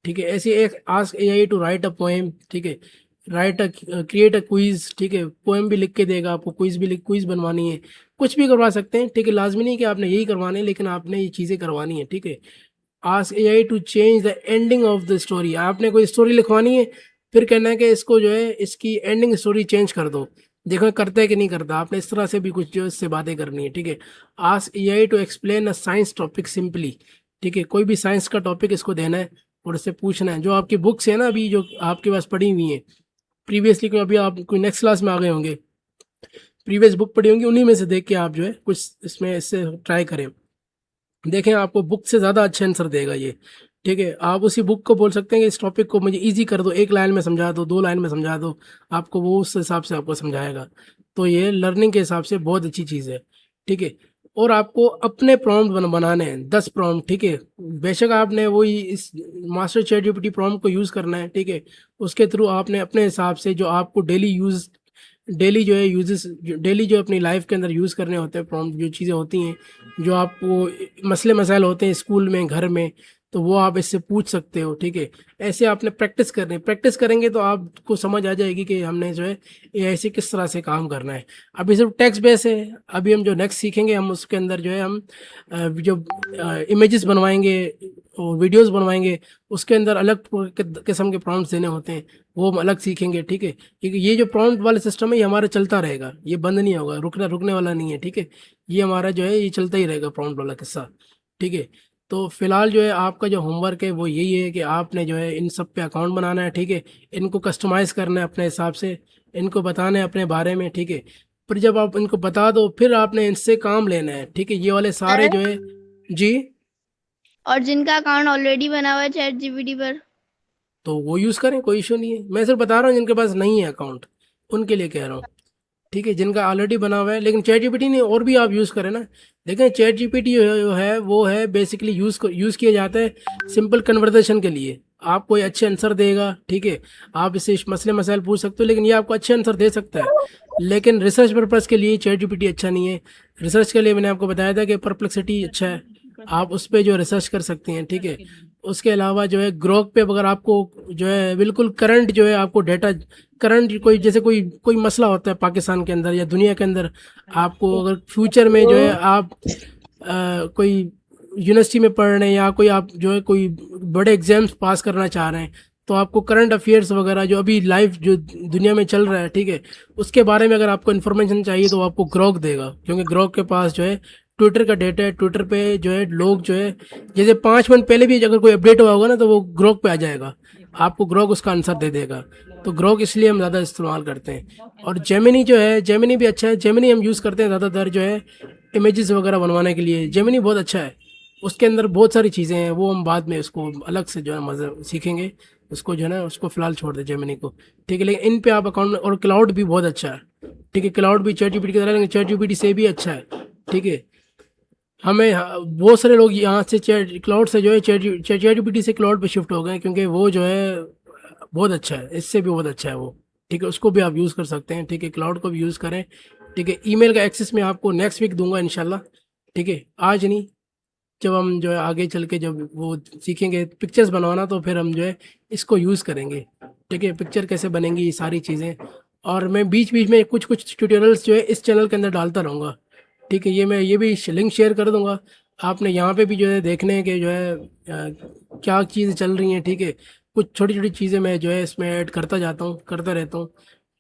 ठीक है, ऐसे एक ask AI to write a poem. ठीक है, write a create a quiz. ठीक है, पोएम भी लिख के देगा आपको, क्विज बनवानी है, कुछ भी करवा सकते हैं। ठीक है, लाजमी नहीं कि आपने यही करवाने, लेकिन आपने ये चीज़ें करवानी है। ठीक है, ask AI to change the ending of the story. आपने कोई स्टोरी लिखवानी है, फिर कहना है कि इसको जो है इसकी एंडिंग स्टोरी चेंज कर दो। देखो करता है कि नहीं करता, आपने इस तरह से भी कुछ जो इससे बातें करनी है। ठीक है, ask AI to explain a science topic simply. ठीक है, कोई भी साइंस का टॉपिक इसको देना है और इससे पूछना है। जो आपकी बुक्स है ना अभी जो आपके पास पढ़ी हुई हैं प्रीवियसली, कोई अभी आप कोई नेक्स्ट क्लास में आ गए होंगे, प्रीवियस बुक पढ़ी होंगी, उन्हीं में से देख के आप जो है कुछ इसमें इससे ट्राई करें। देखें आपको बुक से ज़्यादा अच्छे आंसर देगा ये। ठीक है, आप उसी बुक को बोल सकते हैं कि इस टॉपिक को मुझे इजी कर दो, 1 लाइन में समझा दो, 2 लाइन में समझा दो, आपको वो उस हिसाब से आपको समझाएगा। तो ये लर्निंग के हिसाब से बहुत अच्छी चीज़ है। ठीक है, और आपको अपने प्रॉम्प्ट बनाने हैं 10 प्रॉम्प्ट। ठीक है, बेशक आपने वही इस मास्टर चैट जीपीटी प्रॉम्प्ट को यूज़ करना है। ठीक है, उसके थ्रू आपने अपने हिसाब से जो आपको डेली जो है यूजेस डेली जो अपनी लाइफ के अंदर यूज़ करने होते हैं प्रॉम्प्ट, जो चीज़ें होती हैं, जो आपको मसले मसाइल होते हैं स्कूल में, घर में, तो वो आप इससे पूछ सकते हो। ठीक है, ऐसे आपने प्रैक्टिस करनी, प्रैक्टिस करेंगे तो आपको समझ आ जाएगी कि हमने जो है एआई से किस तरह से काम करना है। अभी सिर्फ टेक्स्ट बेस है, अभी हम जो नेक्स्ट सीखेंगे हम उसके अंदर जो है हम जो इमेजेस बनवाएंगे और वीडियोस बनवाएंगे, उसके अंदर अलग किस्म के प्रॉम्प्ट्स देने होते हैं, वो हम अलग सीखेंगे। ठीक है, क्योंकि ये जो प्रॉम्प्ट वाला सिस्टम है ये हमारा चलता रहेगा, ये बंद नहीं होगा, रुकने वाला नहीं है। ठीक है, ये हमारा जो है ये चलता ही रहेगा प्रॉम्प्ट वाला किस्सा। ठीक है, तो फिलहाल जो है आपका जो होमवर्क है वो यही है कि आपने जो है इन सब पे अकाउंट बनाना है। ठीक है, इनको कस्टमाइज़ करना है अपने हिसाब से, इनको बताना है अपने बारे में। ठीक है, फिर जब आप इनको बता दो फिर आपने इनसे काम लेना है। ठीक है, ये वाले सारे जो है जी, और जिनका अकाउंट ऑलरेडी बना हुआ है चैट जीपीटी पर, तो वो यूज़ करें, कोई इशू नहीं है। मैं सिर्फ बता रहा हूँ जिनके पास नहीं है अकाउंट, उनके लिए कह रहा हूँ। ठीक है, जिनका ऑलरेडी बना हुआ है, लेकिन चैट जीपीटी नहीं और भी आप यूज़ करें ना। देखें चैट जीपीटी जो है वो है बेसिकली यूज़ किया जाता है सिंपल कन्वर्सेशन के लिए। आप कोई अच्छे आंसर देगा। ठीक है, आप इससे मसले मसाइल पूछ सकते हो, लेकिन ये आपको अच्छे आंसर दे सकता है, लेकिन रिसर्च पर्पज़ के लिए चैट जीपीटी अच्छा नहीं है। रिसर्च के लिए मैंने आपको बताया था कि परप्लेक्सिटी अच्छा है, आप उस पर जो रिसर्च कर सकते हैं। ठीक है, उसके अलावा जो है ग्रोक पे अगर आपको जो है बिल्कुल करंट जो है आपको डेटा, करंट कोई जैसे कोई कोई मसला होता है पाकिस्तान के अंदर या दुनिया के अंदर, आपको अगर फ्यूचर में जो है आप कोई यूनिवर्सिटी में पढ़ रहे हैं या कोई आप जो है कोई बड़े एग्जाम्स पास करना चाह रहे हैं, तो आपको करंट अफेयर्स वगैरह जो अभी लाइव जो दुनिया में चल रहा है, ठीक है, उसके बारे में अगर आपको इन्फॉर्मेशन चाहिए तो आपको ग्रोक देगा, क्योंकि ग्रोक के पास जो है ट्विटर का डेटा है। ट्विटर पे जो है लोग जो है जैसे 5 मिनट पहले भी अगर कोई अपडेट हुआ होगा ना तो वो ग्रोक पे आ जाएगा, आपको ग्रोक उसका आंसर दे देगा। तो ग्रोक इसलिए हम ज़्यादा इस्तेमाल करते हैं। और जेमिनी जो है, जेमिनी भी अच्छा है। जेमिनी हम यूज़ करते हैं ज़्यादातर जो है इमेजेस वगैरह बनवाने के लिए। जेमिनी बहुत अच्छा है, उसके अंदर बहुत सारी चीज़ें हैं, वो हम बाद में उसको अलग से जो है मज़ा सीखेंगे, उसको जो है ना उसको फ़िलहाल छोड़ दें जेमिनी को। ठीक है, लेकिन इन पे आप अकाउंट, और क्लाउड भी बहुत अच्छा है। ठीक है, क्लाउड भी चैट जीपीटी की तरह, लेकिन चैट जीपीटी से भी अच्छा है। ठीक है, हमें बहुत सारे लोग यहाँ से चैट क्लाउड से जो है चैट जीपीटी से क्लाउड पे शिफ्ट हो गए, क्योंकि वो जो है बहुत अच्छा है, इससे भी बहुत अच्छा है वो। ठीक है, उसको भी आप यूज़ कर सकते हैं। ठीक है, क्लाउड को भी यूज़ करें। ठीक है, ईमेल का एक्सेस मैं आपको नेक्स्ट वीक दूंगा इंशाल्लाह। ठीक है, आज नहीं, जब हम जो है आगे चल के जब वो सीखेंगे पिक्चर्स बनवाना, तो फिर हम जो है इसको यूज़ करेंगे। ठीक ठीक है, पिक्चर कैसे बनेंगी, ये सारी चीज़ें। और मैं बीच बीच में कुछ कुछ ट्यूटोरियल्स जो है इस चैनल के अंदर डालता रहूँगा। ठीक है, ये भी लिंक शेयर कर दूँगा। आपने यहाँ पे भी जो है देखने के जो है क्या चीज़ें चल रही हैं। ठीक है, कुछ छोटी छोटी चीज़ें मैं जो है इसमें ऐड करता जाता हूँ, करता रहता हूँ।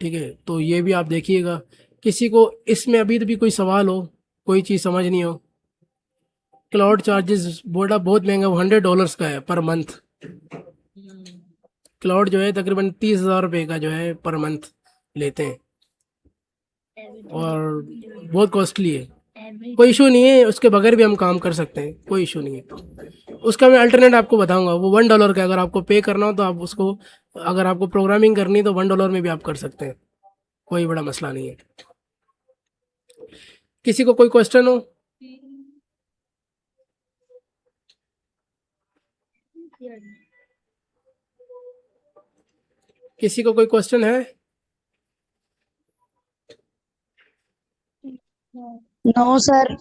ठीक है, तो ये भी आप देखिएगा। किसी को इसमें अभी भी कोई सवाल हो, कोई चीज़ समझ नहीं हो, क्लाउड चार्जेस बोला बहुत महंगा, वो $100 का है पर मंथ। क्लाउड जो है तकरीबन 30,000 रुपये का जो है पर मंथ लेते हैं और बहुत कॉस्टली है। कोई इशू नहीं है, उसके बगैर भी हम काम कर सकते हैं, कोई इशू नहीं है। उसका मैं अल्टरनेट आपको बताऊंगा, वो $1 का। अगर आपको पे करना हो तो आप उसको, अगर आपको प्रोग्रामिंग करनी है तो $1 में भी आप कर सकते हैं, कोई बड़ा मसला नहीं है। किसी को कोई क्वेश्चन हो? किसी को कोई क्वेश्चन है? No sir.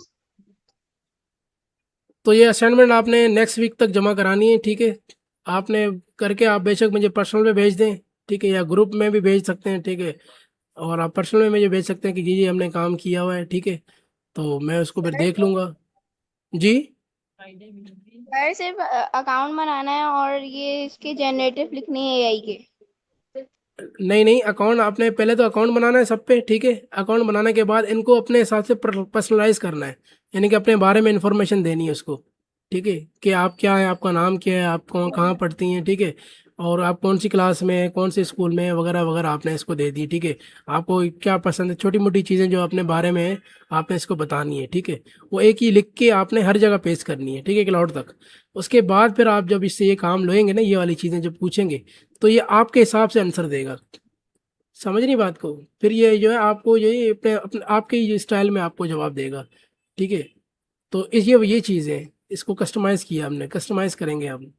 तो ये असाइनमेंट आपने नेक्स्ट वीक तक जमा करानी है। ठीक है, आपने करके आप बेशक मुझे पर्सनल में भेज दें। ठीक है, या ग्रुप में भी भेज सकते हैं। ठीक है, और आप पर्सनल में मुझे भेज सकते हैं कि जी हमने काम किया हुआ है। ठीक है, तो मैं उसको फिर देख लूँगा। जी सर सिर्फ अकाउंट बनाना है और ये इसके जनरेटिव लिखने हैं एआई के। नहीं नहीं, अकाउंट आपने पहले तो अकाउंट बनाना है सब पे। ठीक है, अकाउंट बनाने के बाद इनको अपने हिसाब से पर्सनलाइज करना है, यानी कि अपने बारे में इंफॉर्मेशन देनी है उसको। ठीक है, कि आप क्या है, आपका नाम क्या है, आप कहाँ पढ़ती हैं। ठीक है, और आप कौन सी क्लास में हैं, कौन से स्कूल में हैं, वगैरह वगैरह आपने इसको दे दी। ठीक है, आपको क्या पसंद है, छोटी मोटी चीज़ें जो अपने बारे में है आपने इसको बतानी है। ठीक है, वो एक ही लिख के आपने हर जगह पेश करनी है। ठीक है, क्लाउड तक। उसके बाद फिर आप जब इससे ये काम लोएंगे ना, ये वाली चीज़ें जब पूछेंगे तो ये आपके हिसाब से आंसर देगा। समझ नहीं बात को? फिर ये जो है आपको ये अपने आपके ही स्टाइल में आपको जवाब देगा। ठीक है, तो इस ये चीज़ है, इसको कस्टमाइज़ किया हमने, कस्टमाइज़ करेंगे हम।